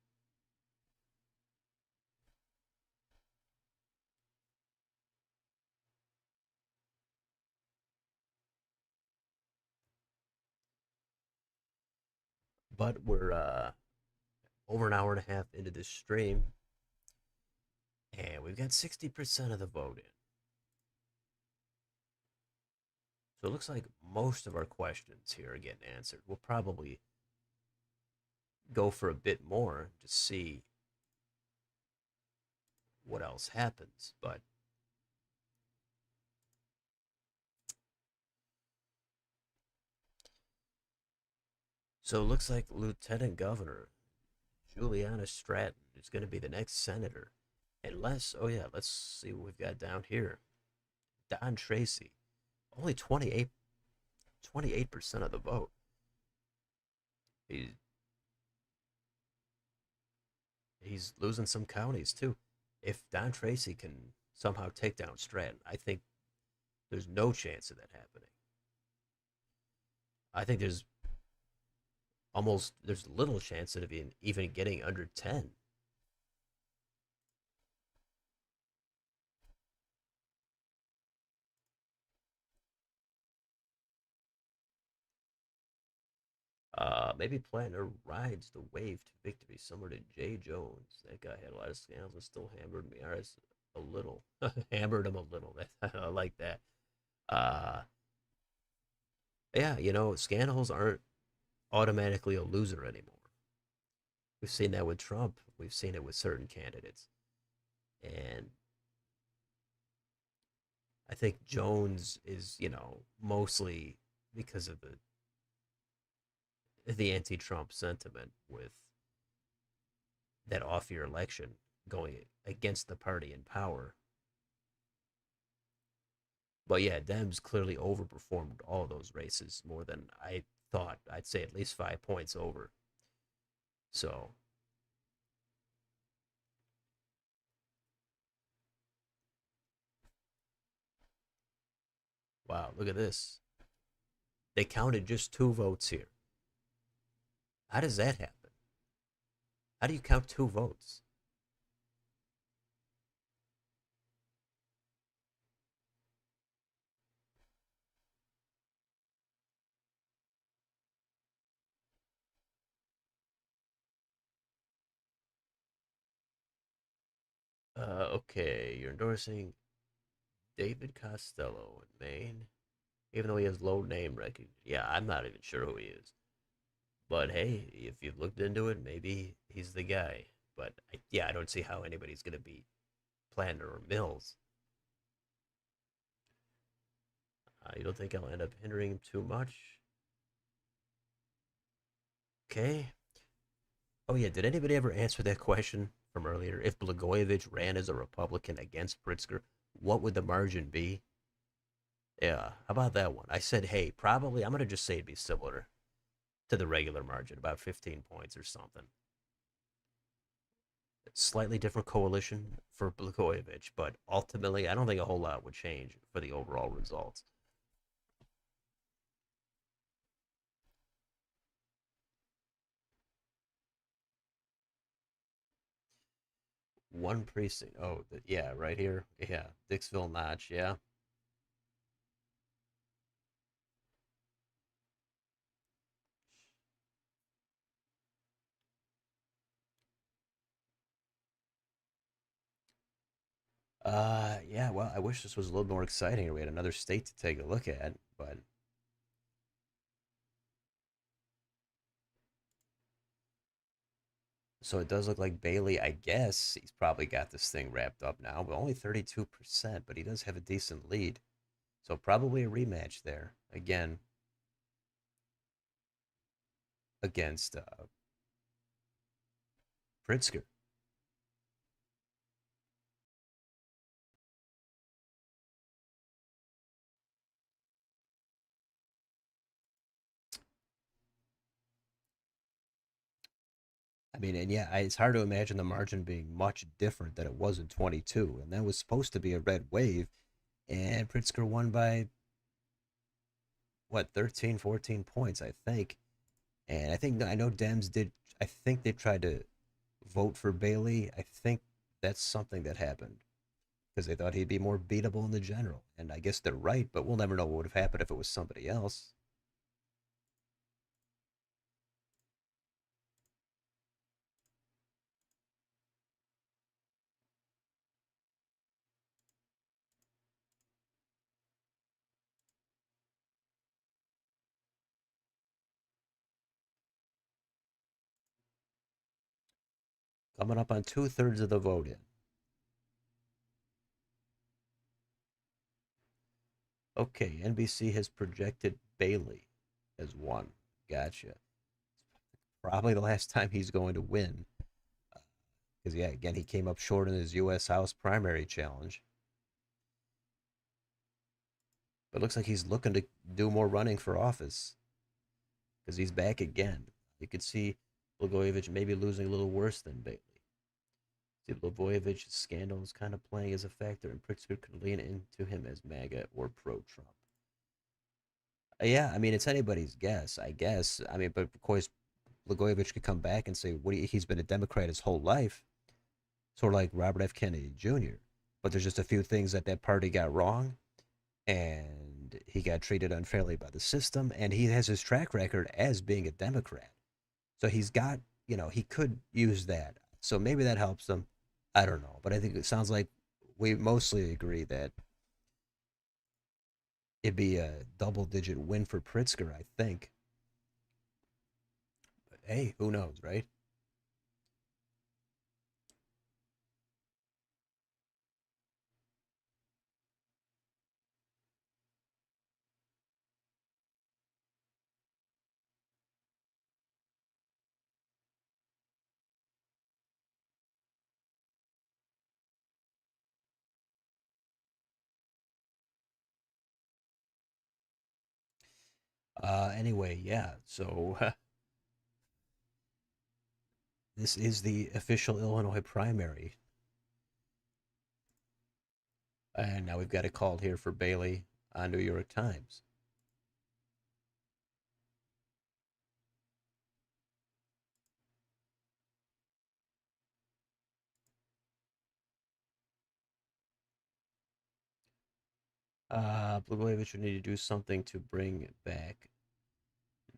But we're over an hour and a half into this stream, and we've got 60% of the vote in. So it looks like most of our questions here are getting answered. We'll probably go for a bit more to see what else happens. But so it looks like Lieutenant Governor Juliana Stratton is going to be the next senator. Unless, oh yeah, let's see what we've got down here. Don Tracy, only 28% of the vote. He's, he's losing some counties too. If Don Tracy can somehow take down Stratton, I think there's no chance of that happening. I think there's little chance of it even getting under 10. Maybe Plattner rides the wave to victory, similar to Jay Jones. That guy had a lot of scandals and still hammered Miaris a little. Hammered him a little. I like that. Uh, yeah, scandals aren't automatically a loser anymore. We've seen that with Trump. We've seen it with certain candidates. And I think Jones is, mostly because of the anti-Trump sentiment with that off-year election going against the party in power. But yeah, Dems clearly overperformed all those races more than I thought. I'd say at least 5 points over. So wow, look at this. They counted just 2 votes here. How does that happen? How do you count 2 votes? Okay, you're endorsing David Costello in Maine, even though he has low name recognition. Yeah, I'm not even sure who he is. But hey, if you've looked into it, maybe he's the guy. But yeah, I don't see how anybody's going to beat Planter or Mills. You don't think I'll end up hindering him too much? Okay. Oh yeah, did anybody ever answer that question from earlier? If Blagojevich ran as a Republican against Pritzker, what would the margin be? Yeah, how about that one? I said, hey, probably, I'm going to just say it'd be similar to the regular margin, about 15 points or something. Slightly different coalition for Blagojevich, but ultimately, I don't think a whole lot would change for the overall results. One precinct. Oh, yeah, right here. Yeah, Dixville Notch. Yeah. Yeah. Well, I wish this was a little more exciting. We had another state to take a look at, but so it does look like Bailey. I guess he's probably got this thing wrapped up now, but only 32%. But he does have a decent lead, so probably a rematch there again against Pritzker. I mean, and yeah, it's hard to imagine the margin being much different than it was in 22, and that was supposed to be a red wave, and Pritzker won by what 13, 14 points, I think. And I know Dems did. I think they tried to vote for Bailey. I think that's something that happened because they thought he'd be more beatable in the general. And I guess they're right, but we'll never know what would have happened if it was somebody else. Coming up on 2/3 of the vote in. Okay, NBC has projected Bailey as one. Gotcha. Probably the last time he's going to win. Because, yeah, again, he came up short in his U.S. House primary challenge. But it looks like he's looking to do more running for office because he's back again. You could see Blagojevich maybe losing a little worse than Bailey. See, Blagojevich scandal is kind of playing as a factor, and Pritzker could lean into him as MAGA or pro Trump. Yeah, I mean, it's anybody's guess, I guess. I mean, but of course, Blagojevich could come back and say he's been a Democrat his whole life, sort of like Robert F. Kennedy Jr. But there's just a few things that that party got wrong, and he got treated unfairly by the system, and he has his track record as being a Democrat. So he's got, he could use that. So maybe that helps him. I don't know, but I think it sounds like we mostly agree that it'd be a double-digit win for Pritzker. I think. But hey, who knows, right? Anyway, yeah. So this is the official Illinois primary, and now we've got a call here for Bailey on New York Times. Blagojevich would need to do something to bring back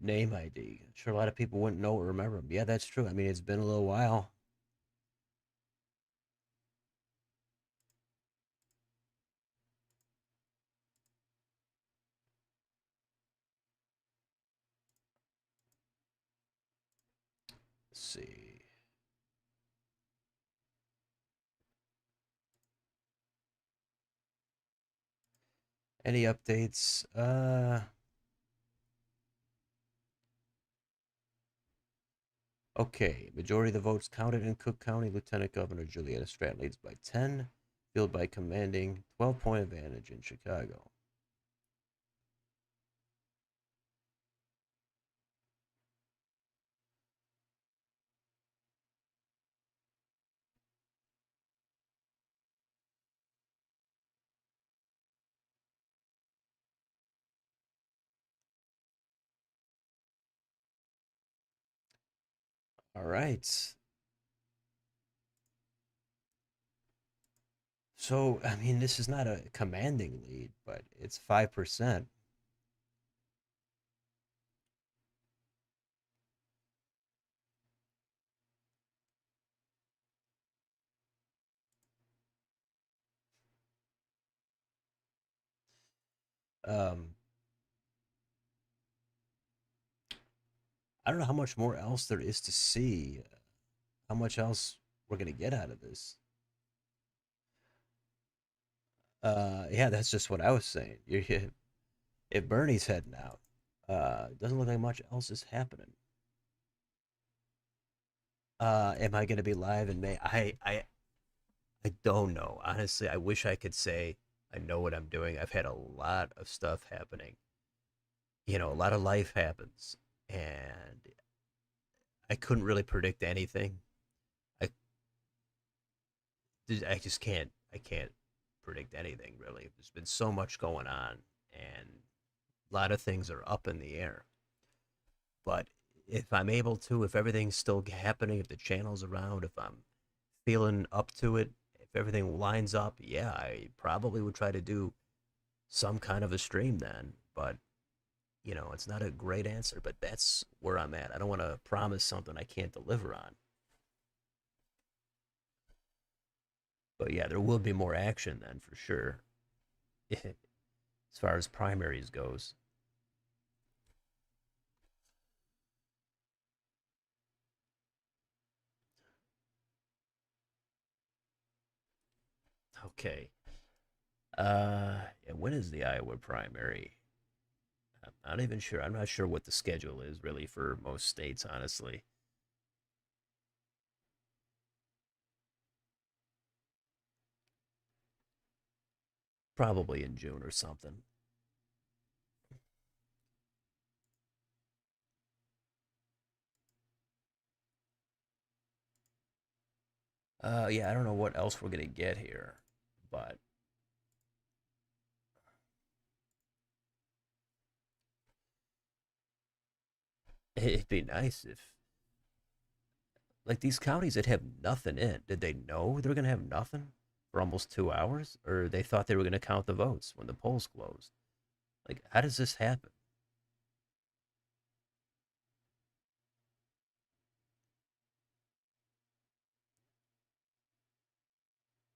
name ID. I'm sure a lot of people wouldn't know or remember him. Yeah, that's true. I mean, it's been a little while. Any updates? Okay. Majority of the votes counted in Cook County. Lieutenant Governor Julietta Stratton leads by 10, fueled by commanding 12-point advantage in Chicago. All right. So, I mean, this is not a commanding lead, but it's 5%. Um, I don't know how much more else there is to see. How much else we're gonna get out of this? Yeah, that's just what I was saying. If Bernie's heading out, doesn't look like much else is happening. Am I gonna be live in May? I don't know. Honestly, I wish I could say I know what I'm doing. I've had a lot of stuff happening. A lot of life happens, and I couldn't really predict anything. I I just can't. I can't predict anything really. There's been so much going on, and a lot of things are up in the air. But if I'm able to, if everything's still happening, if the channel's around, if I'm feeling up to it, if everything lines up, yeah, I probably would try to do some kind of a stream then. But it's not a great answer, but that's where I'm at. I don't want to promise something I can't deliver on. But yeah, there will be more action then for sure, as far as primaries goes. Okay. And when is the Iowa primary? I'm not even sure. I'm not sure what the schedule is really for most states, honestly. Probably in June or something. Yeah, I don't know what else we're gonna get here, but it'd be nice if, like, these counties that have nothing in, did they know they were gonna have nothing for almost 2 hours, or they thought they were gonna count the votes when the polls closed? Like, how does this happen?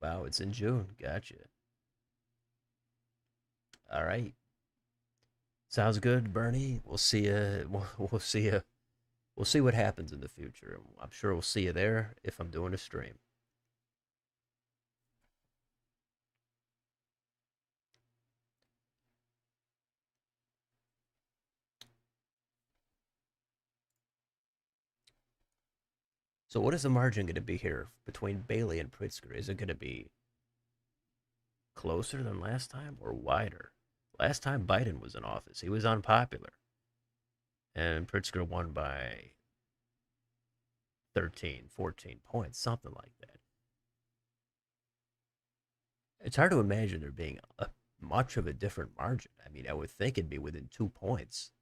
Wow, it's in June. Gotcha. All right. Sounds good, Bernie. We'll see you. We'll see you. We'll see what happens in the future. I'm sure we'll see you there if I'm doing a stream. So, what is the margin going to be here between Bailey and Pritzker? Is it going to be closer than last time or wider? Last time Biden was in office, he was unpopular, and Pritzker won by 13, 14 points, something like that. It's hard to imagine there being much of a different margin. I mean, I would think it'd be within 2 points.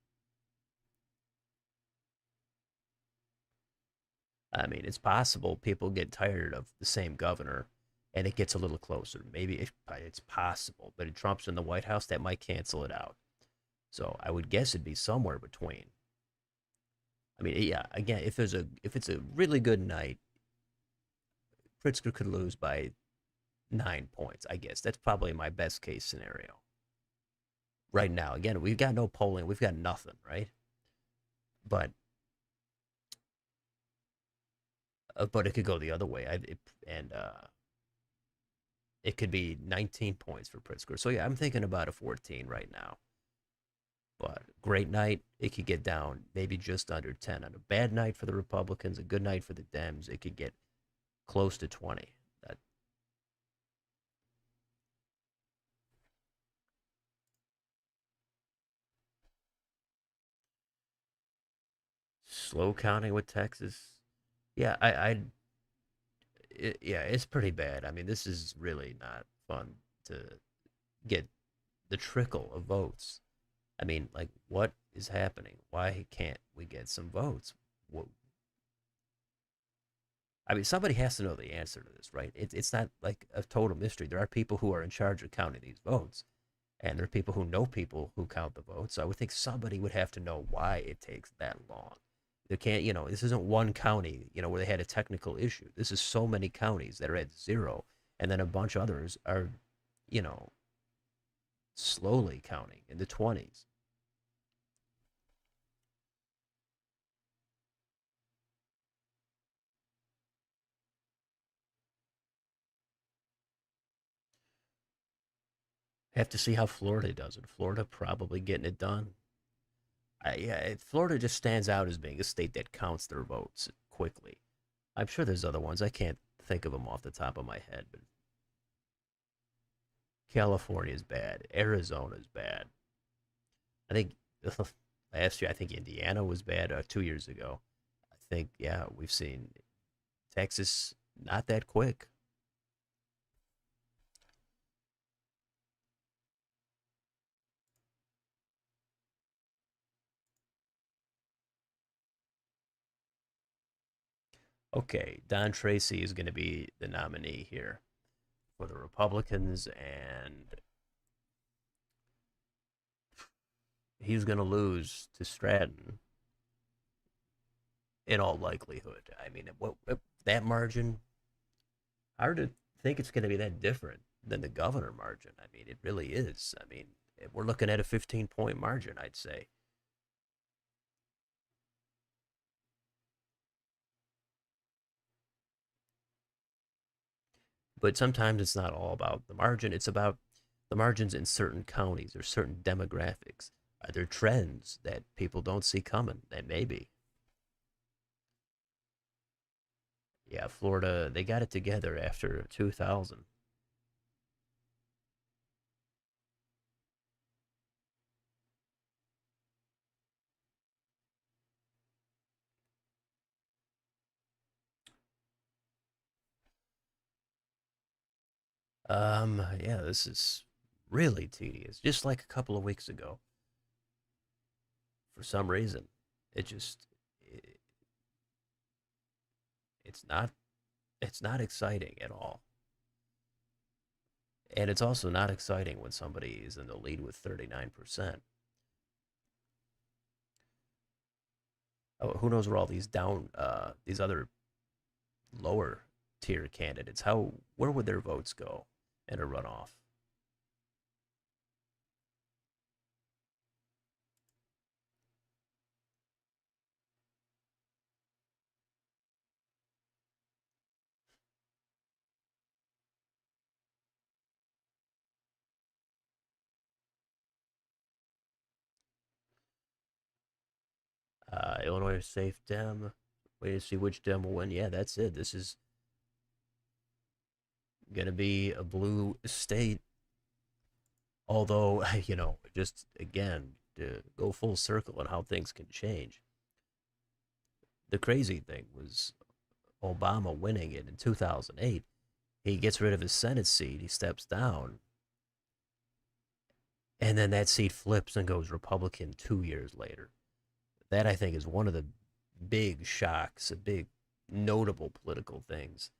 I mean, it's possible people get tired of the same governor and it gets a little closer. Maybe it's possible, but if Trump's in the White House, that might cancel it out. So I would guess it'd be somewhere between. I mean, yeah, again, if it's a really good night, Pritzker could lose by 9 points. I guess that's probably my best case scenario right now. Again, we've got no polling, we've got nothing, right? But but it could go the other way. And It could be 19 points for Pritzker. So yeah, I'm thinking about a 14 right now. But great night, it could get down maybe just under 10. On a bad night for the Republicans, a good night for the Dems, it could get close to 20. That slow counting with Texas. Yeah, yeah, it's pretty bad. I mean, this is really not fun to get the trickle of votes. I mean, like, what is happening? Why can't we get some votes? What, I mean, somebody has to know the answer to this, right? It's not like a total mystery. There are people who are in charge of counting these votes, and there are people who know people who count the votes. So I would think somebody would have to know why it takes that long. There can't, this isn't one county, where they had a technical issue. This is so many counties that are at zero, and then a bunch of others are, you know, slowly counting in the 20s. Have to see how Florida does it. Florida probably getting it done. Yeah, Florida just stands out as being a state that counts their votes quickly. I'm sure there's other ones. I can't think of them off the top of my head, but California is bad. Arizona is bad. I think last year, I think Indiana was bad 2 years ago. I think, yeah, we've seen Texas not that quick. Okay, Don Tracy is going to be the nominee here for the Republicans, and he's going to lose to Stratton in all likelihood. I mean, what that margin, hard to think it's going to be that different than the governor margin. I mean, it really is. I mean, we're looking at a 15-point margin, I'd say. But sometimes it's not all about the margin. It's about the margins in certain counties or certain demographics. Are there trends that people don't see coming? That maybe. Yeah, Florida, they got it together after 2000. Yeah, this is really tedious. Just like a couple of weeks ago, for some reason, it just it, it's not it's not exciting at all. And it's also not exciting when somebody is in the lead with 39%. Oh, who knows where all these other lower tier candidates, where would their votes go in a runoff? Illinois safe Dem. Wait to see which Dem will win. Yeah, that's it. This is gonna be a blue state. Although, just again to go full circle on how things can change. The crazy thing was Obama winning it in 2008. He gets rid of his Senate seat. He steps down, and then that seat flips and goes Republican 2 years later. That I think is one of the big shocks, a big notable political things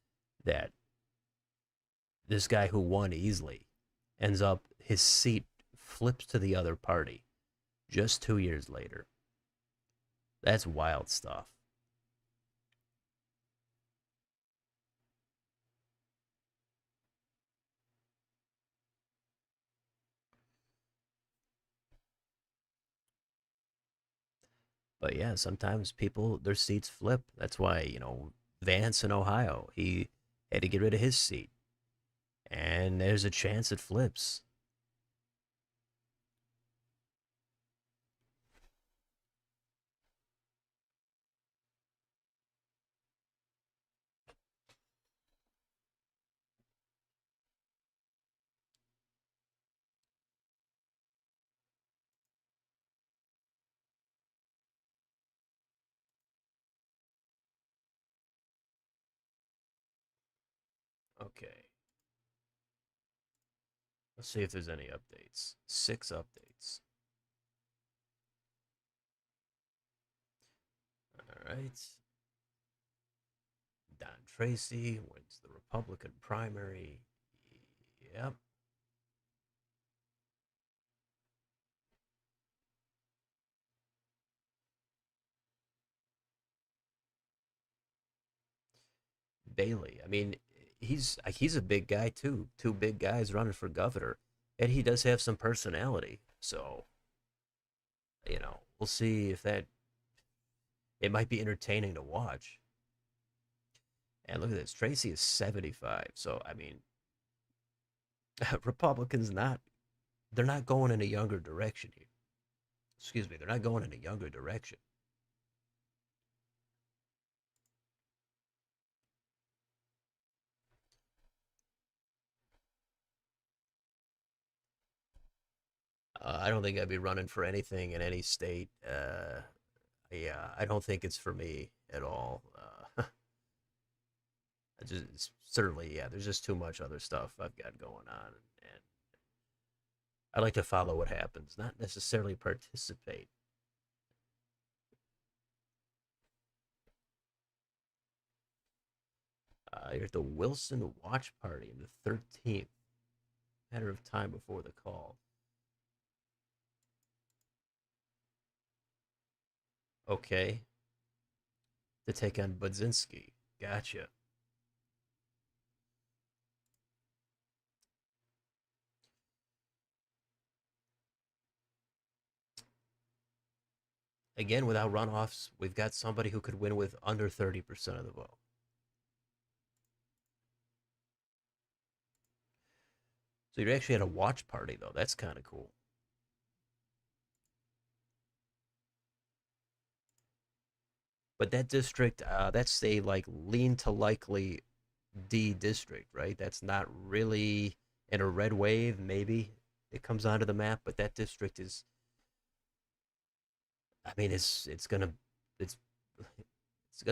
that this guy who won easily ends up his seat flips to the other party just 2 years later. That's wild stuff. But yeah, sometimes people their seats flip. That's why Vance in Ohio he had to get rid of his seat, And there's a chance it flips. Okay. Let's see if there's any updates. 6 updates. All right. Don Tracy wins the Republican primary. Yep. Bailey. I mean, he's a big guy too. Two big guys running for governor, and he does have some personality. So we'll see if that it might be entertaining to watch. And look at this, Tracy is 75. So I mean, Republicans not they're not going in a younger direction here. Excuse me, they're not going in a younger direction. I don't think I'd be running for anything in any state. Yeah, I don't think it's for me at all. I just certainly, yeah, there's just too much other stuff I've got going on, and I like to follow what happens, not necessarily participate. You're at the Wilson Watch Party on the 13th. Matter of time before the call. Okay, to take on Budzinski. Gotcha. Again, without runoffs, we've got somebody who could win with under 30% of the vote. So you're actually at a watch party, though. That's kind of cool. But that district, that's a like lean to likely D district, right? That's not really in a red wave. Maybe it comes onto the map, but that district is. I mean, it's it's gonna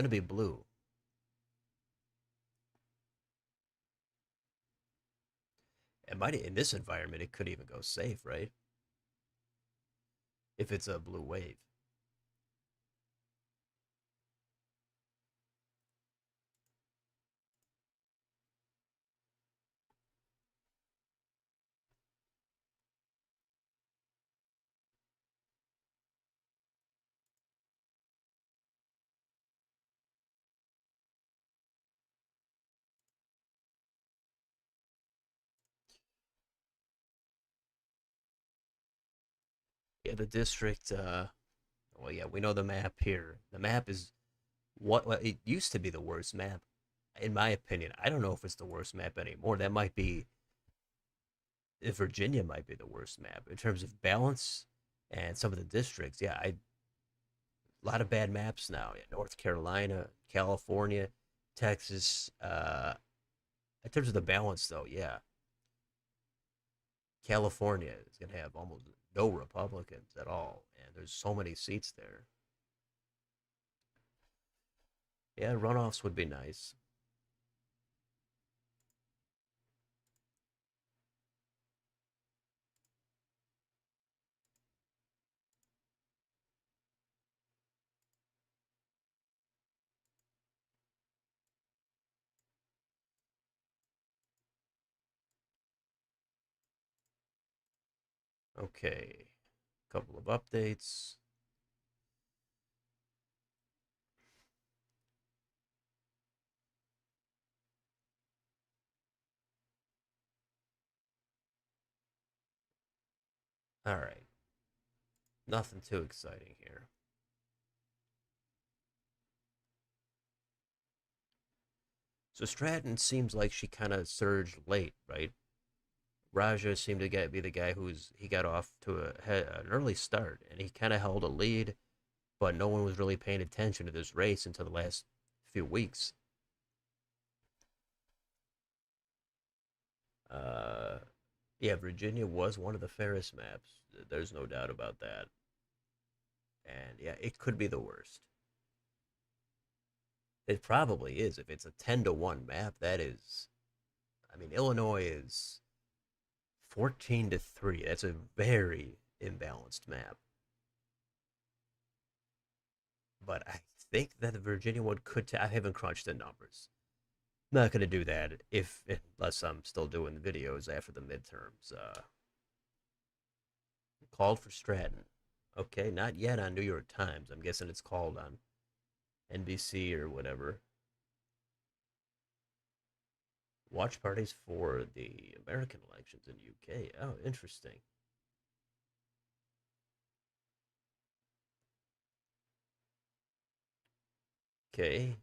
be blue. It might in this environment. It could even go safe, right? If it's a blue wave. Yeah, the district. Well, yeah, we know the map here. The map is what well, it used to be the worst map, in my opinion. I don't know if it's the worst map anymore. That might be Virginia might be the worst map in terms of balance and some of the districts. Yeah, a lot of bad maps now. Yeah, North Carolina, California, Texas. In terms of the balance, though, yeah, California is going to have almost no Republicans at all, and there's so many seats there. Yeah, runoffs would be nice. Okay, couple of updates. All right, nothing too exciting here. So Stratton seems like she kind of surged late, right? Raja seemed to be the guy he got off to an early start, and he kind of held a lead, but no one was really paying attention to this race until the last few weeks. Uh, yeah, Virginia was one of the fairest maps. There's no doubt about that. And yeah, it could be the worst. It probably is. If it's a 10-1 map, that is. I mean, Illinois is 14-3. That's a very imbalanced map. But I think that the Virginia one could. I haven't crunched the numbers. I'm not gonna do that if unless I'm still doing the videos after the midterms. Called for Stratton. Okay, not yet on New York Times. I'm guessing it's called on NBC or whatever. Watch parties for the American elections in UK. Oh, interesting. Okay.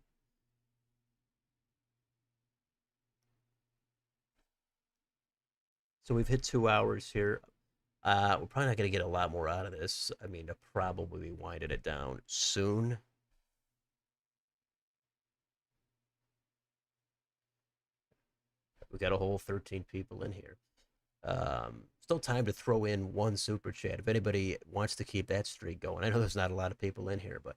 So we've hit 2 hours here. We're probably not going to get a lot more out of this. I mean, to probably be winding it down soon. We got a whole 13 people in here. Still time to throw in one super chat if anybody wants to keep that streak going. I know there's not a lot of people in here, but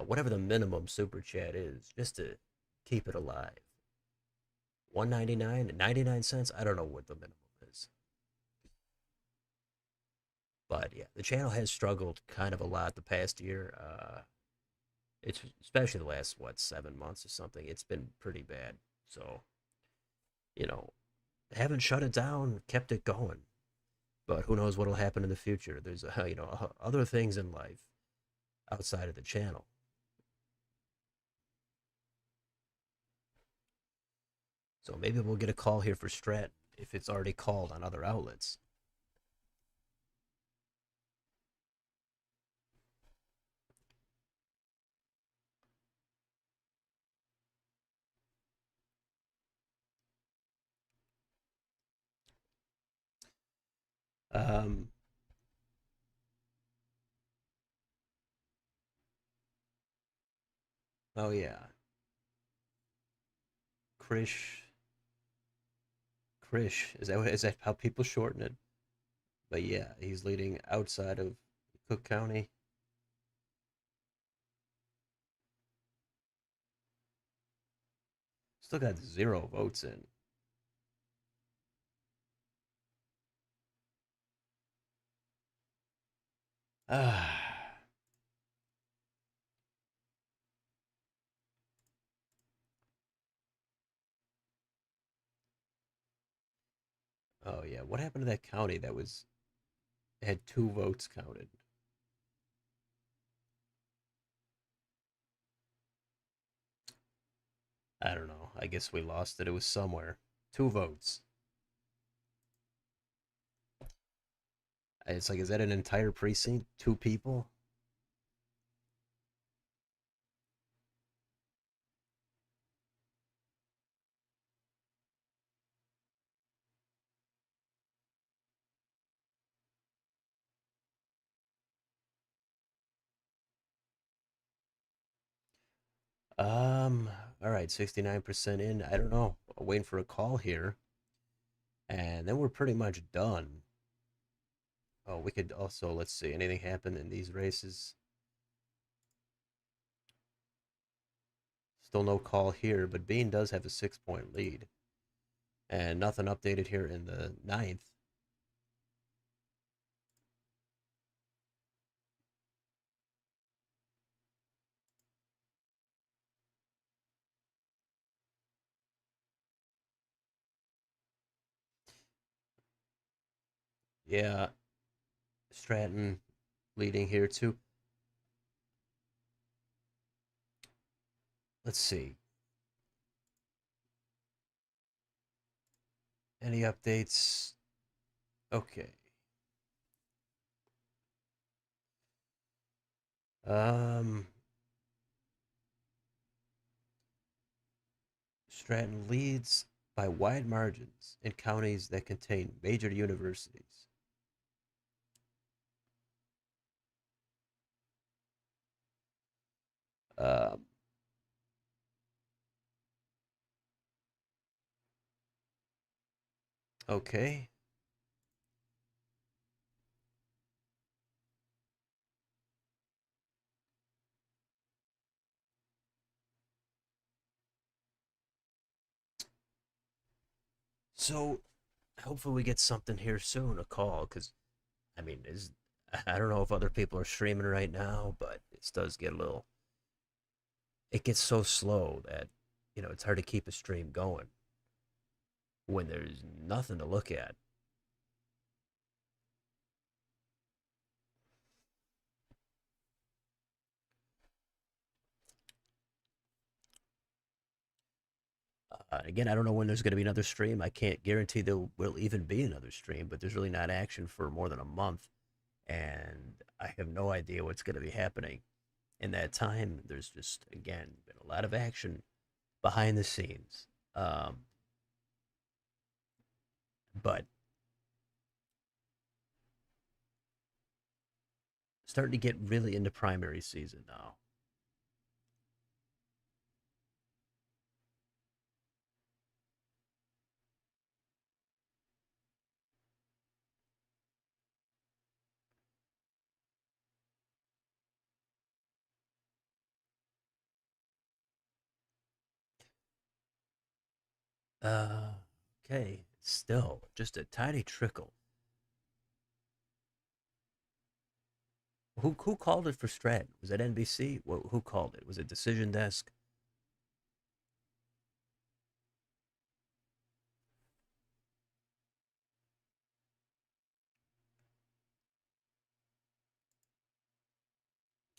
whatever the minimum super chat is, just to keep it alive. 199, 99 cents. I don't know what the minimum is, but yeah, the channel has struggled kind of a lot the past year. It's especially the last what 7 months or something. It's been pretty bad. So you know, haven't shut it down, kept it going. But who knows what'll happen in the future? There's other things in life outside of the channel. So maybe we'll get a call here for Strat if it's already called on other outlets. Um, oh yeah, Krish, Krish. Is that how people shorten it? But yeah, he's leading outside of Cook County. Still got 0 votes in. Ah. Oh yeah, what happened to that county that was had 2 votes counted? I don't know. I guess we lost it. It was somewhere. 2 votes. It's like, is that an entire precinct? 2 people? 'em. All right, 69% in. I don't know. Waiting for a call here, and then we're pretty much done. Oh, we could also let's see. Anything happen in these races? Still no call here, but Bean does have a 6 point lead, and nothing updated here in the ninth. Yeah, Stratton leading here too. Let's see. Any updates? Okay. Um, Stratton leads by wide margins in counties that contain major universities. Um, okay. So hopefully we get something here soon, a call, because I mean, is I don't know if other people are streaming right now, but it does get a little. It gets so slow that it's hard to keep a stream going when there's nothing to look at. Again, I don't know when there's going to be another stream. I can't guarantee there will even be another stream, but there's really not action for more than a month, and I have no idea what's going to be happening in that time. There's just again been a lot of action behind the scenes, but starting to get really into primary season now. Uh, okay, still just a tiny trickle. Who called it for Stratton? Was it NBC? Who called it? Was it Decision Desk?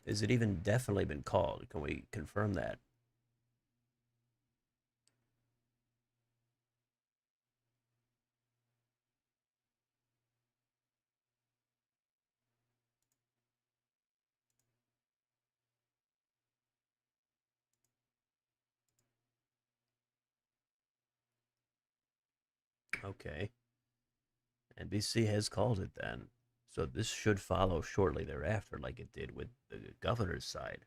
Is it even definitely been called? Can we confirm that? Okay, NBC has called it then. So this should follow shortly thereafter, like it did with the governor's side.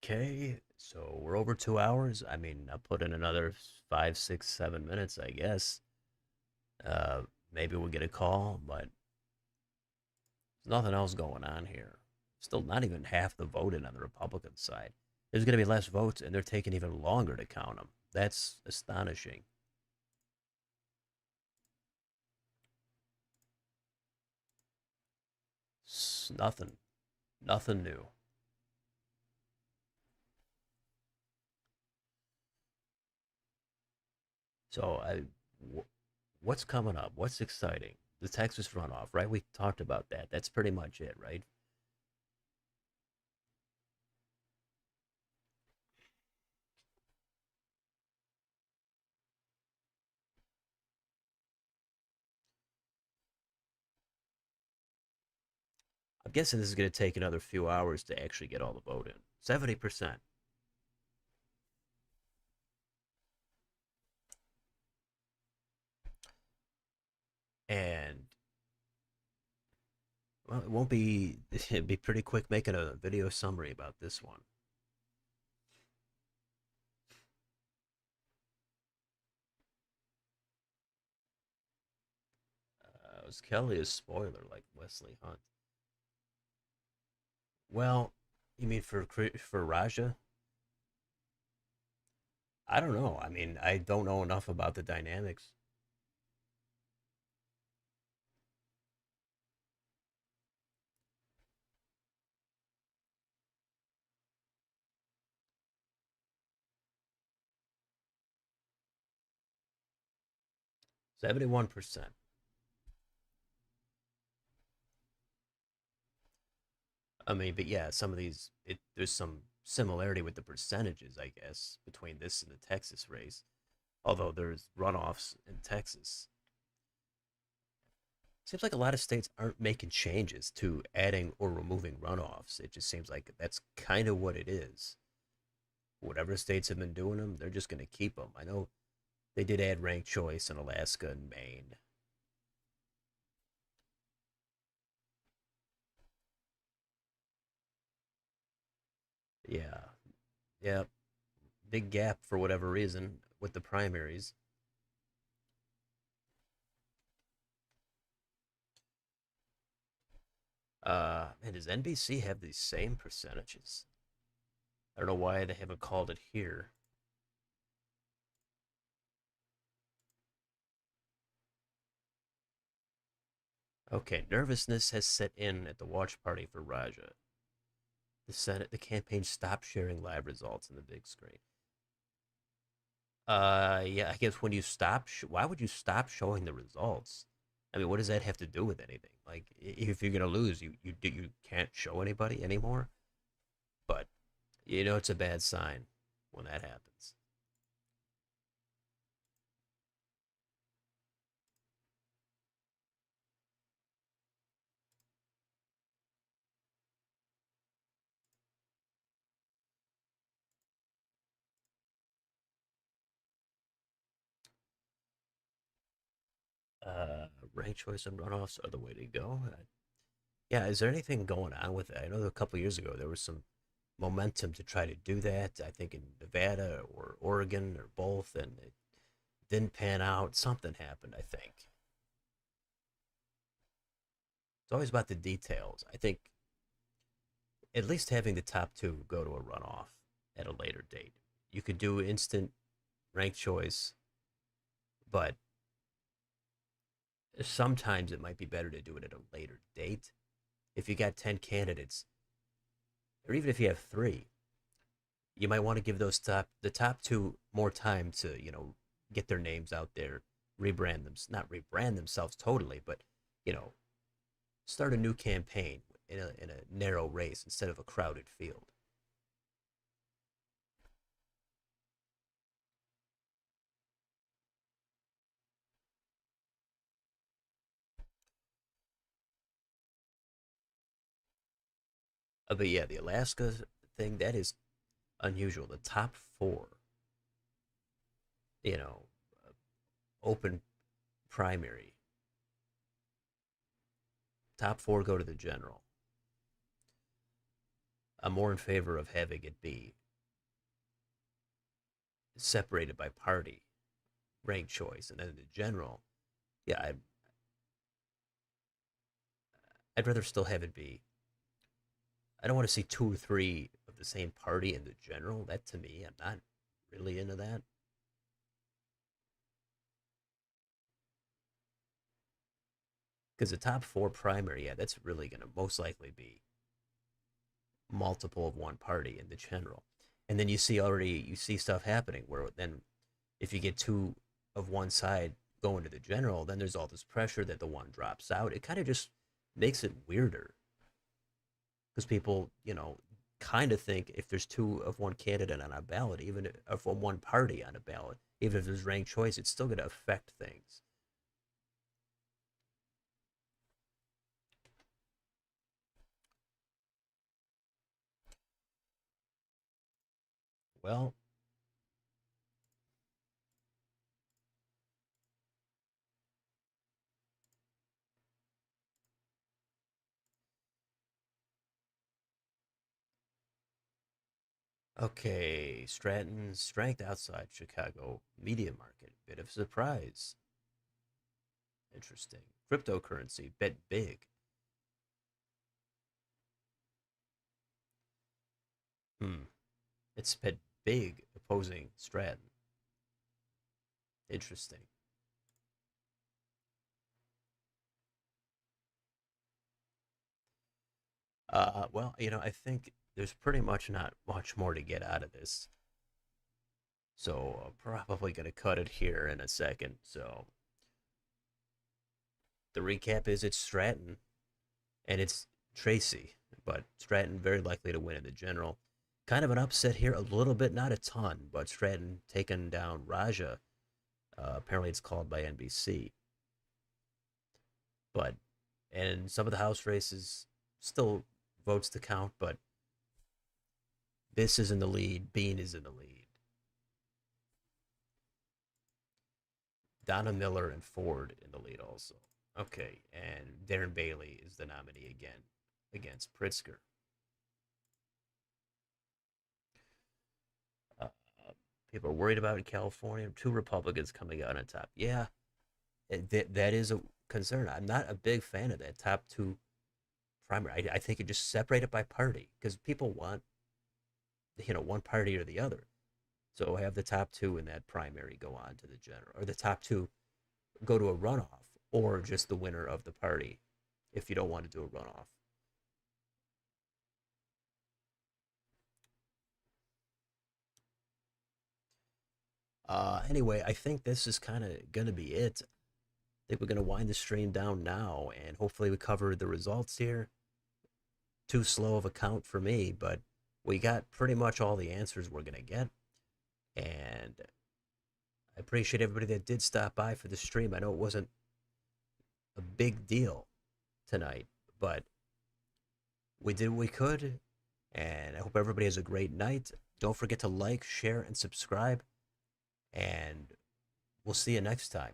Okay, so we're over 2 hours. I mean, I'll put in another 5, 6, 7 minutes, I guess. Uh, Maybe we'll get a call, but there's nothing else going on here. Still, not even half the vote in on the Republican side. There's going to be less votes, and they're taking even longer to count them. That's astonishing. Nothing, nothing new. So, what's coming up? What's exciting? The Texas runoff, right? We talked about that. That's pretty much it, right? I'm guessing this is going to take another few hours to actually get all the vote in. 70%. And well, it won't be. It'd be pretty quick making a video summary about this one. Was Kelly a spoiler like Wesley Hunt? Well, you mean for Raja? I don't know. I mean, I don't know enough about the dynamics. 71%. I mean, but yeah, some of these there's some similarity with the percentages, I guess, between this and the Texas race. Although there's runoffs in Texas. Seems like a lot of states aren't making changes to adding or removing runoffs. It just seems like that's kind of what it is. Whatever states have been doing them, they're just going to keep them. I know they did add ranked choice in Alaska and Maine. Yeah, yeah, big gap for whatever reason with the primaries. And does NBC have these same percentages? I don't know why they haven't called it here. Okay, nervousness has set in at the watch party for Raja. The campaign stopped sharing live results in the big screen. Yeah, I guess when you why would you stop showing the results? I mean, what does that have to do with anything? Like, if you're gonna lose, you can't show anybody anymore. But it's a bad sign when that happens. Rank choice and runoffs are the way to go. Yeah, is there anything going on with it? I know a couple years ago there was some momentum to try to do that. I think in Nevada or Oregon or both, and it didn't pan out. Something happened, I think. It's always about the details. I think at least having the top two go to a runoff at a later date. You could do instant ranked choice, but sometimes it might be better to do it at a later date. If you got 10 candidates, or even if you have three, you might want to give the top two more time to, get their names out there, rebrand them, not rebrand themselves totally, but, you know, start a new campaign in a narrow race instead of a crowded field. But yeah, the Alaska thing, that is unusual. The top four, you know, open primary, top four go to the general. I'm more in favor of having it be separated by party, rank choice, and then the general. Yeah, I'd rather still have it be. I don't want to see two or three of the same party in the general. That to me, I'm not really into that. Because the top four primary, yeah, that's really going to most likely be multiple of one party in the general. And then you see stuff happening where then if you get two of one side going to the general, then there's all this pressure that the one drops out. It kind of just makes it weirder because people, kind of think if there's two of one candidate on a ballot, even if from one party on a ballot, even if there's ranked choice, it's still going to affect things. Well, okay, Stratton strength outside Chicago media market. Bit of surprise. Interesting. Cryptocurrency bet big. Hmm. It's bet big opposing Stratton. Interesting. Well, I think there's pretty much not much more to get out of this. So I'm probably going to cut it here in a second. So the recap is it's Stratton and it's Tracy. but Stratton very likely to win in the general. Kind of an upset here, a little bit, not a ton, but Stratton taking down Raja. Apparently, it's called by NBC. But and some of the House races still votes to count, but this is in the lead. Bean is in the lead. Donna Miller and Ford in the lead also. Okay, and Darren Bailey is the nominee again against Pritzker. Uh, People are worried about in California. Two Republicans coming out on top. Yeah, that is a concern. I'm not a big fan of that top two primary. I think you just separate it by party because people want, one party or the other. So have the top two in that primary go on to the general, or the top two go to a runoff, or just the winner of the party if you don't want to do a runoff. Anyway, I think this is kind of going to be it. I think we're going to wind the stream down now, and hopefully we covered the results here. Too slow of a count for me, but we got pretty much all the answers we're going to get. And I appreciate everybody that did stop by for the stream. I know it wasn't a big deal tonight, but we did what we could. And I hope everybody has a great night. Don't forget to like, share, and subscribe. And we'll see you next time.